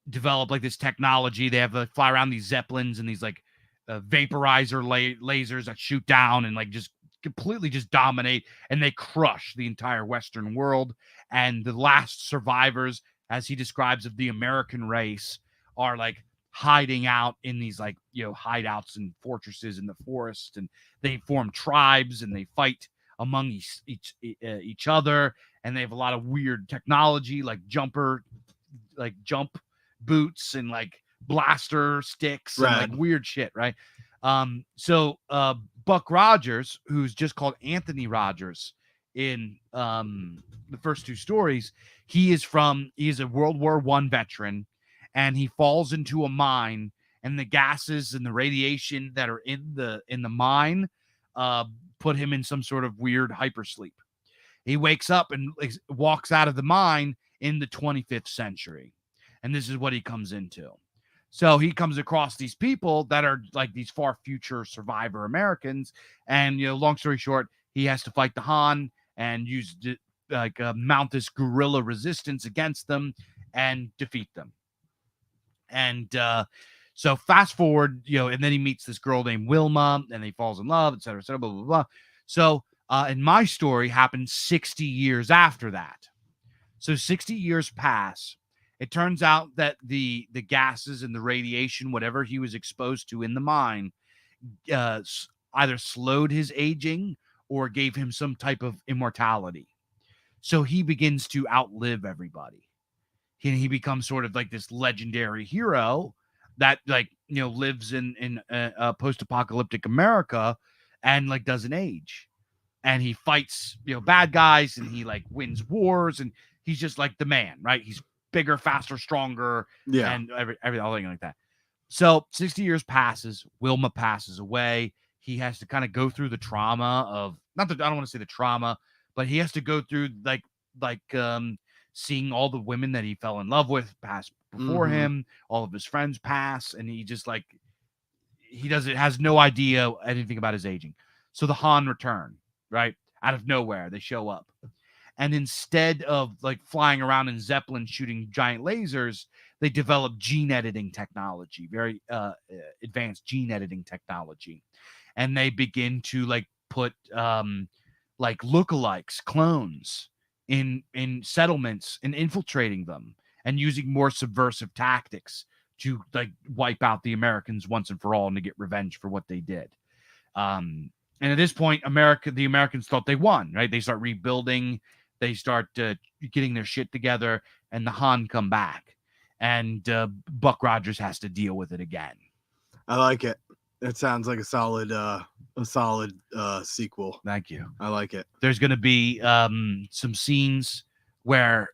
S1: develop like this technology. They have like fly around these zeppelins and these like vaporizer lasers that shoot down and like just completely just dominate, and they crush the entire Western world. And the last survivors, as he describes, of the American race are like hiding out in these like hideouts and fortresses in the forest, and they form tribes and they fight among each other, and they have a lot of weird technology like jump boots and like blaster sticks and like weird shit, right? So Buck Rogers, who's just called Anthony Rogers in the first 2 stories, he is a World War I veteran, and he falls into a mine, and the gases and the radiation that are in the mine put him in some sort of weird hypersleep. He wakes up and walks out of the mine in the 25th century. And this is what he comes into. So he comes across these people that are like these far future survivor Americans. And, long story short, he has to fight the Han and mount this guerrilla resistance against them and defeat them. And so fast forward, and then he meets this girl named Wilma, and he falls in love, et cetera, blah, blah, blah. So in my story happened 60 years after that. So 60 years pass, It turns out that the gases and the radiation, whatever he was exposed to in the mine, either slowed his aging or gave him some type of immortality. So he begins to outlive everybody. He becomes sort of like this legendary hero that, like, lives in a post-apocalyptic America and like doesn't age. And he fights, bad guys, and he like wins wars, and he's just like the man, right? He's bigger, faster, stronger, and everything like that. So 60 years passes. Wilma passes away. He has to kind of go through the trauma of, I don't want to say the trauma, but he has to go through like seeing all the women that he fell in love with pass before him, all of his friends pass, and he just like, has no idea anything about his aging. So the Han return, right? Out of nowhere, they show up. And instead of like flying around in Zeppelin shooting giant lasers, they develop gene editing technology, very advanced gene editing technology. And they begin to like put like lookalikes, clones in settlements and infiltrating them and using more subversive tactics to like wipe out the Americans once and for all and to get revenge for what they did. And at this point, the Americans thought they won, right? They start rebuilding. They start getting their shit together, and the Han come back, and Buck Rogers has to deal with it again.
S2: I like it. It sounds like a solid sequel.
S1: Thank you.
S2: I like it.
S1: There's going to be some scenes where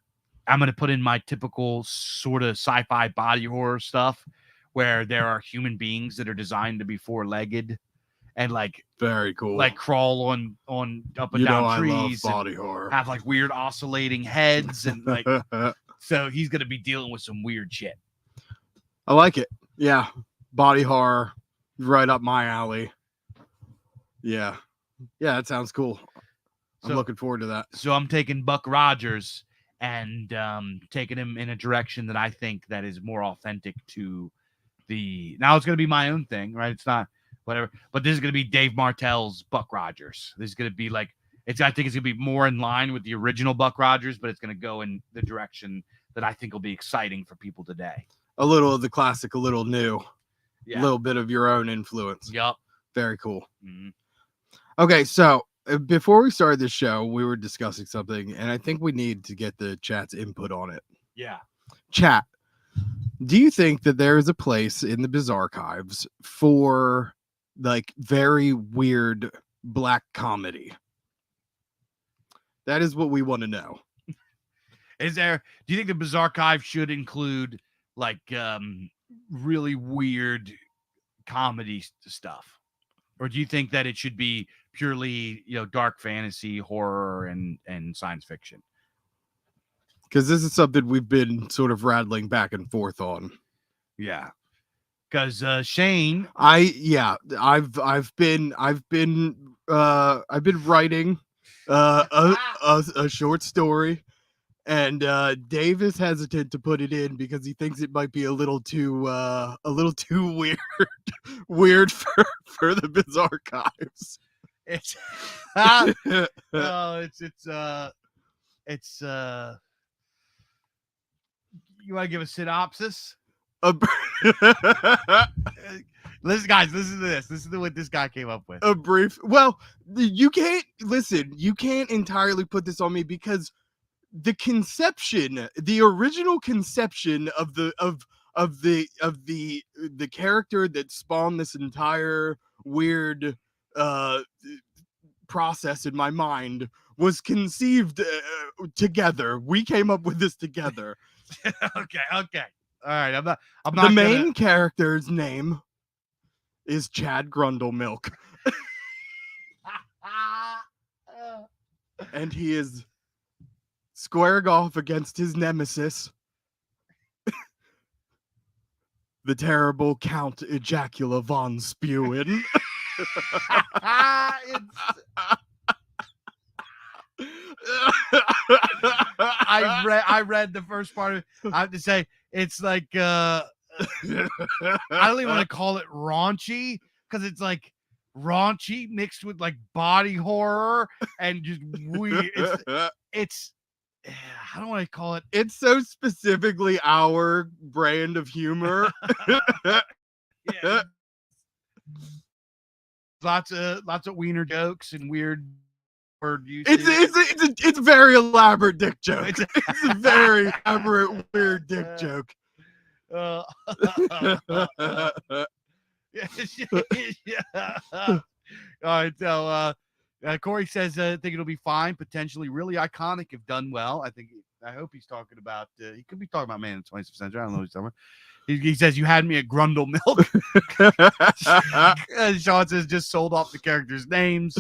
S1: I'm going to put in my typical sort of sci-fi body horror stuff, where there are human beings that are designed to be four-legged and like
S2: very cool,
S1: like crawl on up and down trees.
S2: I love body horror.
S1: Have like weird oscillating heads and like. So he's gonna be dealing with some weird shit.
S2: I like it. Yeah, body horror, right up my alley. Yeah, that sounds cool. I'm looking forward to that.
S1: So I'm taking Buck Rogers and taking him in a direction that I think that is more authentic to the. Now it's gonna be my own thing, right? It's not. Whatever, but this is going to be Dave Martell's Buck Rogers. This is going to be like, I think it's going to be more in line with the original Buck Rogers, but it's going to go in the direction that I think will be exciting for people today.
S2: A little of the classic, a little new,
S1: a
S2: little bit of your own influence.
S1: Yep.
S2: Very cool.
S1: Mm-hmm.
S2: Okay, so before we started this show, we were discussing something, and I think we need to get the chat's input on it.
S1: Yeah.
S2: Chat, do you think that there is a place in the BIZARCAST for like very weird black comedy? That is what we want to know.
S1: Do you think the BIZARCAST should include like really weird comedy stuff, or do you think that it should be purely dark fantasy, horror, and science fiction?
S2: Because this is something we've been sort of rattling back and forth on.
S1: Yeah. Because Shane,
S2: I've been writing a short story, and Dave is hesitant to put it in because he thinks it might be a little too weird for the BIZARCAST.
S1: It's you want to give a synopsis? Listen, guys, listen to this. This is what this guy came up with.
S2: A brief. Well, you can't entirely put this on me because the original conception of the character that spawned this entire weird process in my mind was conceived together. We came up with this together.
S1: Okay. All right, I'm not.
S2: The main character's name is Chad Grundlemilk, and he is squaring off against his nemesis, the terrible Count Ejacula von Spewen.
S1: I read the first part of it. I have to say it's like I don't even want to call it raunchy because it's like raunchy mixed with like body horror and just weird. It's how do I call it?
S2: It's so specifically our brand of humor.
S1: Yeah. Lots of wiener jokes and weird word usage.
S2: It's very elaborate dick joke. It's a very elaborate weird dick joke.
S1: Yeah. All right, so Corey says I think it'll be fine, potentially really iconic if done well. I hope he's talking about he could be talking about Man in the 20th Century. I don't know what he's talking about. He says you had me at Grundle Milk. Sean says just sold off the characters' names.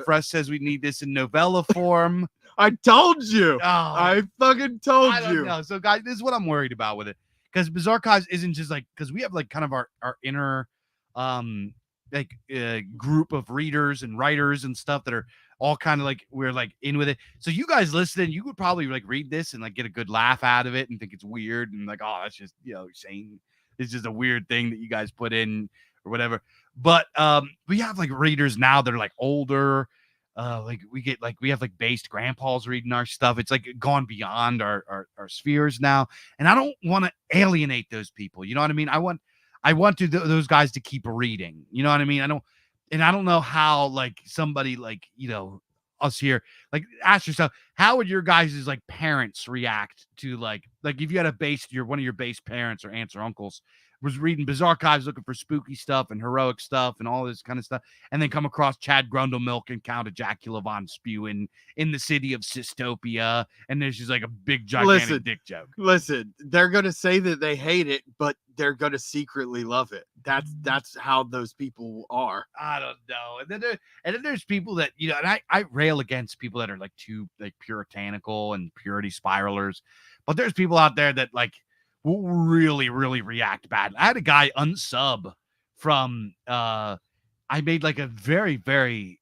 S1: Fresh says we need this in novella form.
S2: I told you.
S1: Oh,
S2: I fucking told
S1: I don't
S2: you.
S1: know. So guys, this is what I'm worried about with it. Because BIZARCAST isn't just like, because we have like kind of our inner group of readers and writers and stuff that are all kind of like, we're like in with it. So you guys listening, you would probably like read this and like get a good laugh out of it and think it's weird and like, oh, that's just, saying it's just a weird thing that you guys put in or whatever. But we have like readers now that are like older. We have like based grandpas reading our stuff. It's like gone beyond our spheres now. And I don't want to alienate those people. You know what I mean? I want those guys to keep reading. You know what I mean? I don't know how like somebody like, us here, like ask yourself, how would your guys' like parents react to like if you had one of your base parents or aunts or uncles was reading BIZARCAST looking for spooky stuff and heroic stuff and all this kind of stuff, and then come across Chad Grundlemilk and Count Dracula von Spewin in the city of Systopia, and there's just like a big gigantic dick joke.
S2: Listen, they're gonna say that they hate it, but they're gonna secretly love it. That's how those people are.
S1: I don't know. And then there's people that, and I rail against people that are like too like puritanical and purity spiralers, but there's people out there that like will really, really react bad. I had a guy unsub from I made like a very, very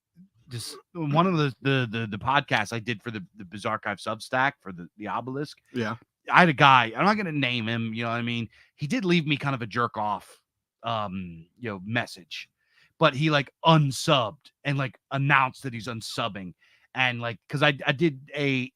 S1: just one of the podcasts I did for the BIZARCAST Substack for the Obelisk.
S2: Yeah.
S1: I had a guy, I'm not gonna name him, you know what I mean? He did leave me kind of a jerk off message, but he like unsubbed and like announced that he's unsubbing. And like, cause I did a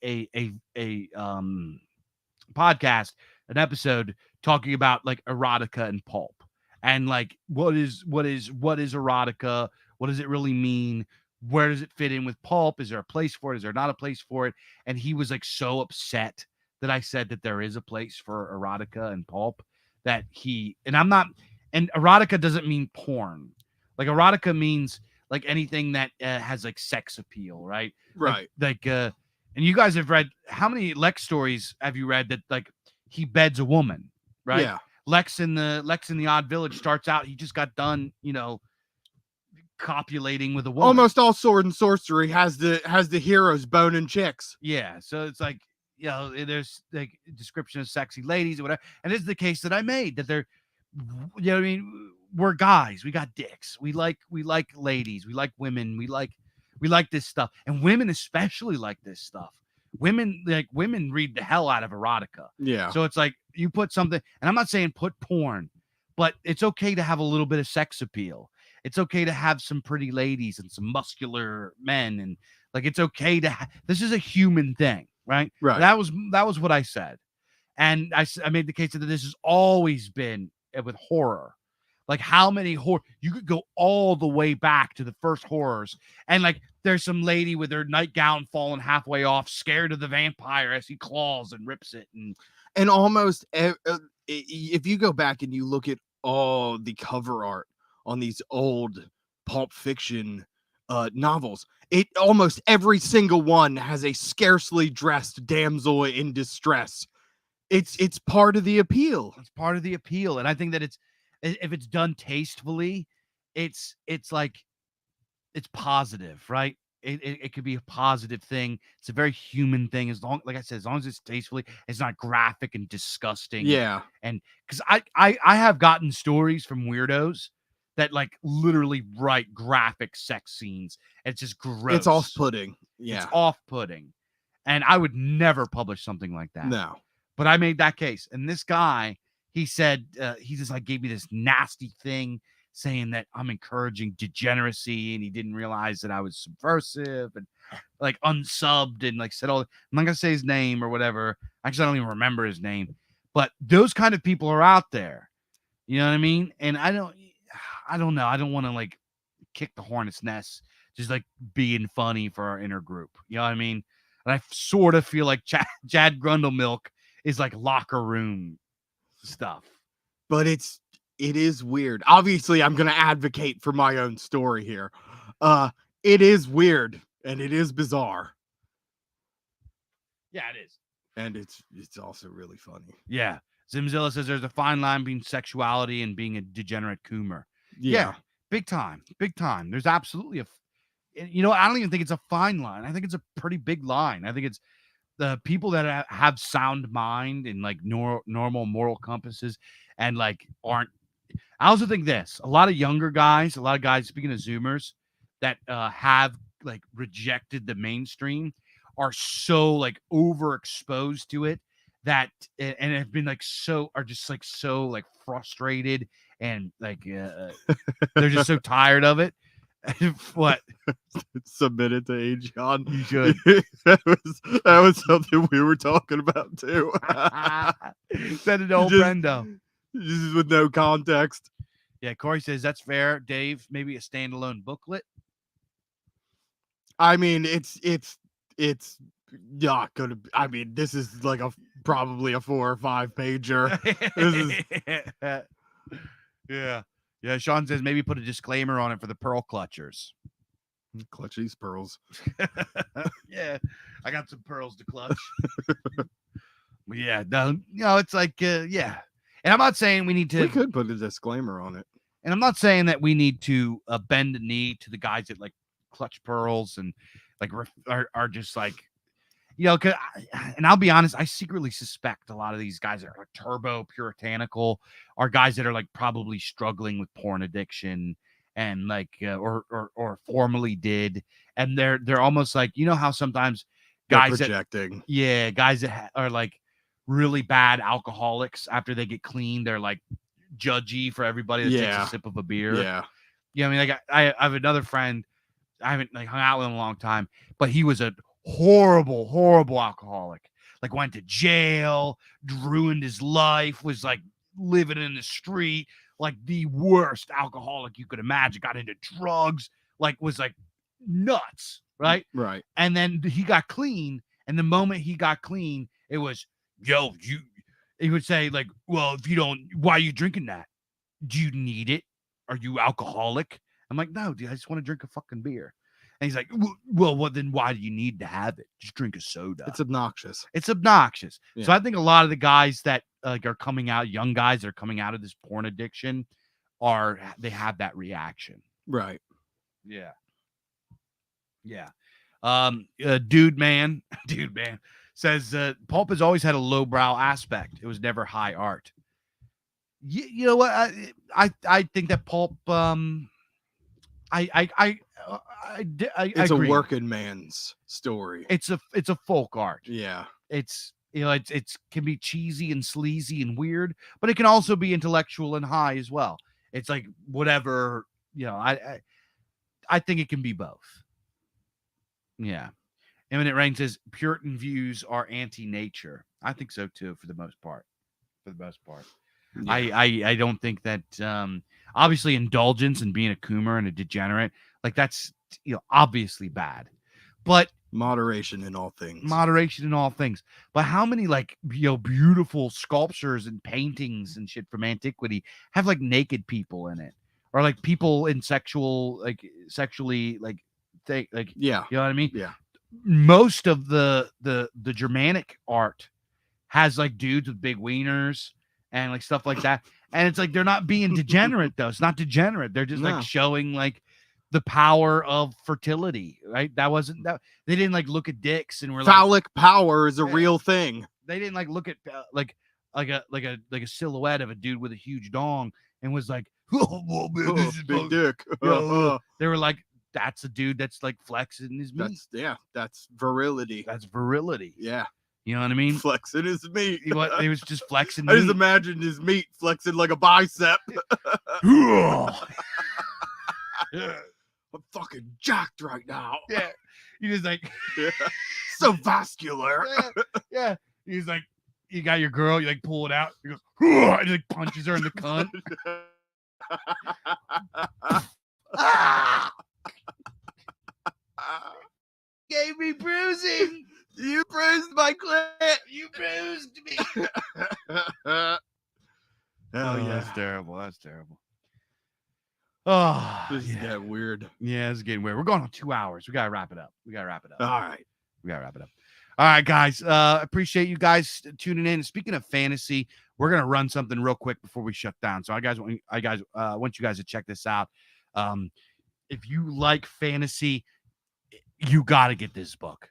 S1: podcast, an episode talking about like erotica and pulp and like what is erotica, what does it really mean, where does it fit in with pulp, is there a place for it, is there not a place for it? And he was like so upset that I said that there is a place for erotica and pulp, that and erotica doesn't mean porn. Like erotica means like anything that has like sex appeal, right?
S2: Right.
S1: And you guys have read, how many Lex stories have you read that like he beds a woman, right?
S2: Yeah.
S1: Lex in the Odd Village starts out, he just got done, copulating with a woman.
S2: Almost all sword and sorcery has the heroes boning chicks.
S1: Yeah. So it's like, there's like description of sexy ladies or whatever. And this is the case that I made, that they're, what I mean? We're guys, we got dicks. We like ladies, we like women, we like this stuff. And women especially like this stuff. Women read the hell out of erotica.
S2: Yeah.
S1: So it's like you put something, and I'm not saying put porn, but it's okay to have a little bit of sex appeal. It's okay to have some pretty ladies and some muscular men, and like it's okay to this is a human thing, right?
S2: Right.
S1: That was what I said. And I made the case that this has always been with horror. Like how many you could go all the way back to the first horrors, and like there's some lady with her nightgown falling halfway off, scared of the vampire as he claws and rips it,
S2: and almost if you go back and you look at all the cover art on these old Pulp Fiction novels, it almost every single one has a scarcely dressed damsel in distress. It's part of the appeal.
S1: It's part of the appeal, and I think that if it's done tastefully, it's like it's positive, right? It could be a positive thing. It's a very human thing, as long as it's tastefully, it's not graphic and disgusting.
S2: Yeah.
S1: And because I have gotten stories from weirdos that like literally write graphic sex scenes. It's just gross.
S2: It's off-putting. Yeah.
S1: It's off-putting. And I would never publish something like that.
S2: No.
S1: But I made that case. And this guy, he said, he just like gave me this nasty thing saying that I'm encouraging degeneracy, and he didn't realize that I was subversive and like unsubbed and like said all. I'm not gonna say his name or whatever. Actually, I don't even remember his name. But those kind of people are out there. You know what I mean? And I don't know. I don't want to like kick the hornet's nest, just like being funny for our inner group. You know what I mean? And I sort of feel like Chad Grundlemilk is like locker room stuff.
S2: But it is weird. Obviously, I'm gonna advocate for my own story here. It is weird and it is bizarre.
S1: Yeah, it is.
S2: And it's also really funny.
S1: Yeah. Zimzilla says there's a fine line between sexuality and being a degenerate coomer.
S2: Yeah.
S1: Big time. Big time. There's absolutely I don't even think it's a fine line. I think it's a pretty big line. I think it's the people that have sound mind and like normal moral compasses and like aren't. I also think a lot of younger guys, speaking of Zoomers that have like rejected the mainstream are so like overexposed to it that and have been like so frustrated and like they're just so tired of it. What?
S2: Submit it to Aegon.
S1: You should.
S2: that was something we were talking about too.
S1: Send it to old Brendo.
S2: Just with no context.
S1: Yeah, Corey says that's fair. Dave, maybe a standalone booklet.
S2: I mean, it's not gonna. I mean, this is like probably a 4 or 5 pager. This is
S1: yeah. Sean says maybe put a disclaimer on it for the pearl clutchers.
S2: Clutch these pearls.
S1: Yeah, I got some pearls to clutch. Yeah, no, it's like yeah. And I'm not saying we need to.
S2: We could put a disclaimer on it.
S1: And I'm not saying that we need to bend the knee to the guys that like clutch pearls and like are just like, and I'll be honest, I secretly suspect a lot of these guys that are like turbo puritanical are guys that are like probably struggling with porn addiction and like or formerly did, and they're almost like, how sometimes guys
S2: projecting,
S1: guys that are like really bad alcoholics after they get clean, they're like judgy for everybody that takes a sip of a beer.
S2: Yeah.
S1: I mean, like I have another friend, I haven't like hung out with him a long time, but he was a horrible alcoholic. Like went to jail, ruined his life, was like living in the street, like the worst alcoholic you could imagine, got into drugs, like was like nuts, right?
S2: Right.
S1: And then he got clean, and the moment he got clean, it was, he would say like, well, if you don't, why are you drinking that? Do you need it? Are you alcoholic? I'm like, no, dude, I just want to drink a fucking beer. And he's like, well, then why do you need to have it? Just drink a soda.
S2: It's obnoxious.
S1: Yeah. So I think a lot of the guys that are coming out, young guys that are coming out of this porn addiction, they have that reaction.
S2: Right.
S1: Yeah. Dude man says pulp has always had a lowbrow aspect. It was never high art. You know what? I think that pulp.
S2: It's
S1: agree.
S2: A working man's story.
S1: It's a folk art.
S2: Yeah.
S1: It's can be cheesy and sleazy and weird, but it can also be intellectual and high as well. It's like whatever, I think it can be both. Yeah. Imminent Rain says Puritan views are anti-nature. I think so too, for the most part. Yeah. I don't think that obviously indulgence and being a coomer and a degenerate, like that's obviously bad. But
S2: moderation in all things.
S1: But how many like beautiful sculptures and paintings and shit from antiquity have like naked people in it? Or like people in sexually
S2: yeah.
S1: You know what I mean?
S2: Yeah.
S1: Most of the Germanic art has like dudes with big wieners and like stuff like that. And it's like they're not being degenerate though. It's not degenerate. They're just like showing like the power of fertility, right? That wasn't that they didn't like look at dicks and were
S2: phallic power is a real thing.
S1: They didn't like look at like a silhouette of a dude with a huge dong and was like, oh man, this is
S2: big dick.
S1: They were like, that's a dude that's like flexing his meat.
S2: That's virility.
S1: That's virility.
S2: Yeah.
S1: You know what I mean?
S2: Flexing his meat.
S1: He was just flexing
S2: I just
S1: meat.
S2: imagined his meat flexing like a bicep.
S1: Yeah.
S2: I'm fucking jacked right now.
S1: Yeah. He just like
S2: So vascular.
S1: yeah. He's like, you got your girl, you like pull it out. He goes, and he like punches her in the cunt. Ah! Gave me bruising.
S2: You bruised my clit.
S1: You bruised me.
S2: Oh yeah.
S1: That's terrible. That's terrible. Oh,
S2: This is
S1: yeah.
S2: getting weird.
S1: Yeah, it's getting weird. We're going on 2 hours. We gotta wrap it up.
S2: All right.
S1: We gotta wrap it up. All right, guys. Appreciate you guys tuning in. Speaking of fantasy, we're gonna run something real quick before we shut down. So I want you guys to check this out. If you like fantasy, you gotta get this book.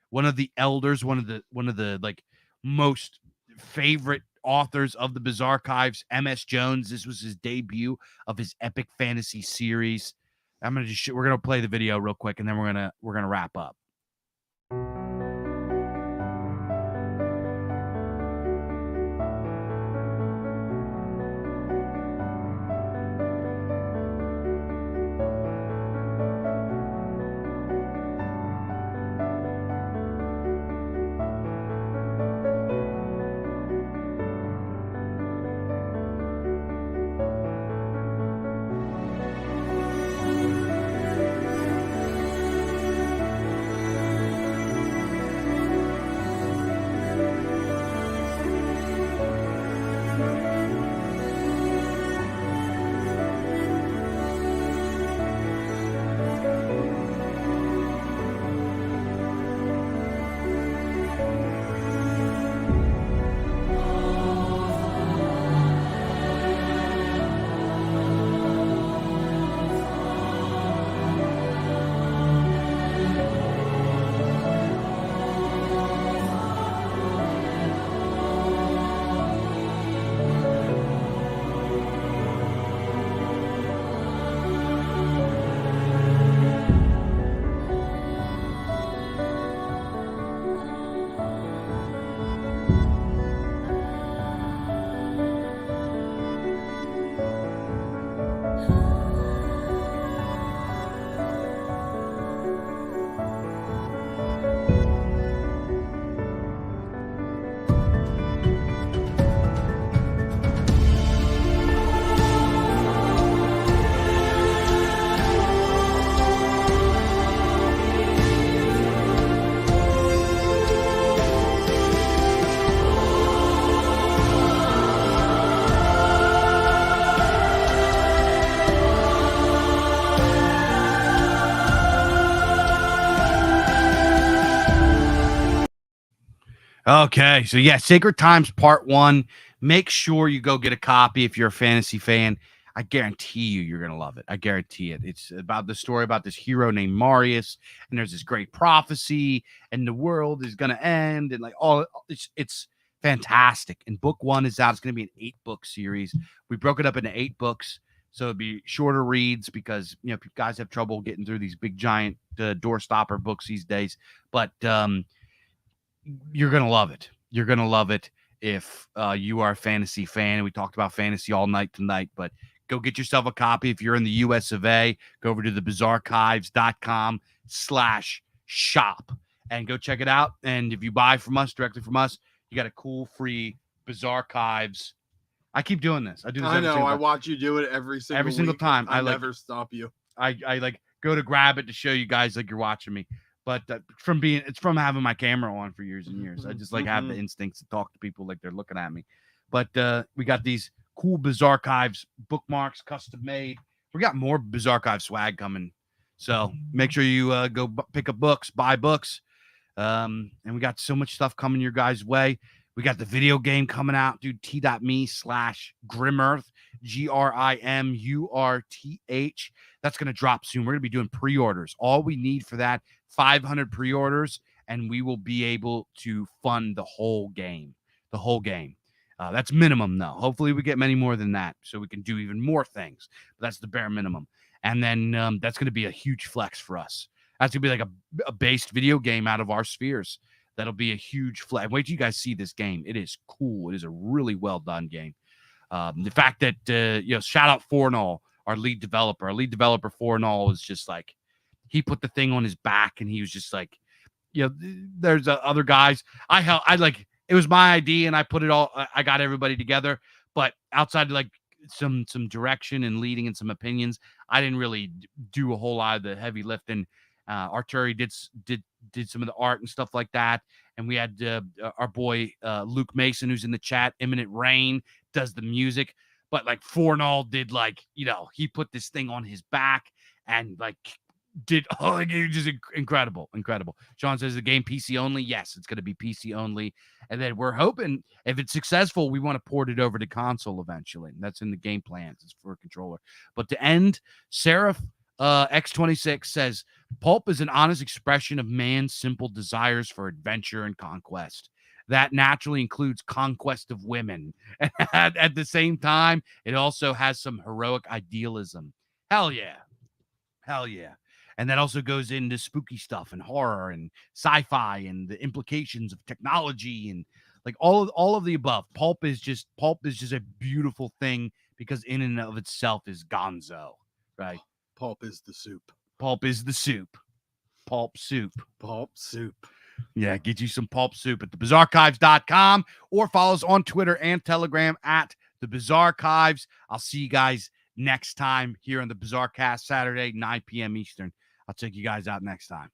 S1: One of the elders, one of the like most favorite authors of the BIZARCAST, M.S. Jones. This was his debut of his epic fantasy series. We're gonna play the video real quick, and then we're gonna wrap up. Okay, so yeah, Sacred Times Part 1. Make sure you go get a copy if you're a fantasy fan. I guarantee you're going to love it. I guarantee it. It's about the story about this hero named Marius, and there's this great prophecy, and the world is going to end, and like it's fantastic. And book 1 is out. It's going to be an 8-book series. We broke it up into 8 books, so it'd be shorter reads because, you know, guys have trouble getting through these big, giant doorstopper books these days. But you're going to love it. You're going to love it if you are a fantasy fan. We talked about fantasy all night tonight, but go get yourself a copy. If you're in the US of A, go over to the bizarcarchives.com/shop and go check it out. And if you buy from us, directly from us, you got a cool free BIZARCAST. I keep doing this. I do this
S2: I
S1: every
S2: know.
S1: single
S2: I
S1: time.
S2: watch you do it every single
S1: time.
S2: I
S1: like,
S2: never stop you.
S1: I like go to grab it to show you guys like you're watching me. But it's from having my camera on for years and years. I just like have the instincts to talk to people like they're looking at me. But we got these cool BIZARCAST bookmarks, custom made. We got more BIZARCAST swag coming. So make sure you go pick up books, buy books. And we got so much stuff coming your guys' way. We got the video game coming out, dude. T.me/Grimurth, GRIMURTH. That's going to drop soon. We're going to be doing pre-orders. All we need for that, 500 pre-orders, and we will be able to fund the whole game. The whole game. That's minimum, though. Hopefully we get many more than that so we can do even more things. But that's the bare minimum. And then that's going to be a huge flex for us. That's going to be like a based video game out of our spheres that'll be a huge flag. Wait till you guys see this game. It is cool. It is a really well done game. The fact that shout out Fornall, our lead developer. Our lead developer Fornall is just like, he put the thing on his back and he was just like, there's other guys. It was my idea and I put it all. I got everybody together, but outside of like some direction and leading and some opinions, I didn't really do a whole lot of the heavy lifting. Arturi did some of the art and stuff like that, and we had our boy Luke Mason, who's in the chat. Imminent Rain does the music, but like Fornall did he put this thing on his back and just incredible. Sean says the game PC only. Yes, it's going to be PC only, and then we're hoping if it's successful, we want to port it over to console eventually. That's in the game plans. It's for a controller. But to end, Seraph X26 says pulp is an honest expression of man's simple desires for adventure and conquest. That naturally includes conquest of women. At the same time, it also has some heroic idealism. Hell yeah. And that also goes into spooky stuff and horror and sci-fi and the implications of technology and like all of the above. Pulp is just a beautiful thing because in and of itself is gonzo, right?
S2: Pulp is the soup.
S1: Pulp is the soup. Pulp soup.
S2: Pulp soup.
S1: Yeah, get you some pulp soup at thebizarchives.com or follow us on Twitter and Telegram at thebizarchives. I'll see you guys next time here on the BIZARCAST Saturday, 9 p.m. Eastern. I'll check you guys out next time.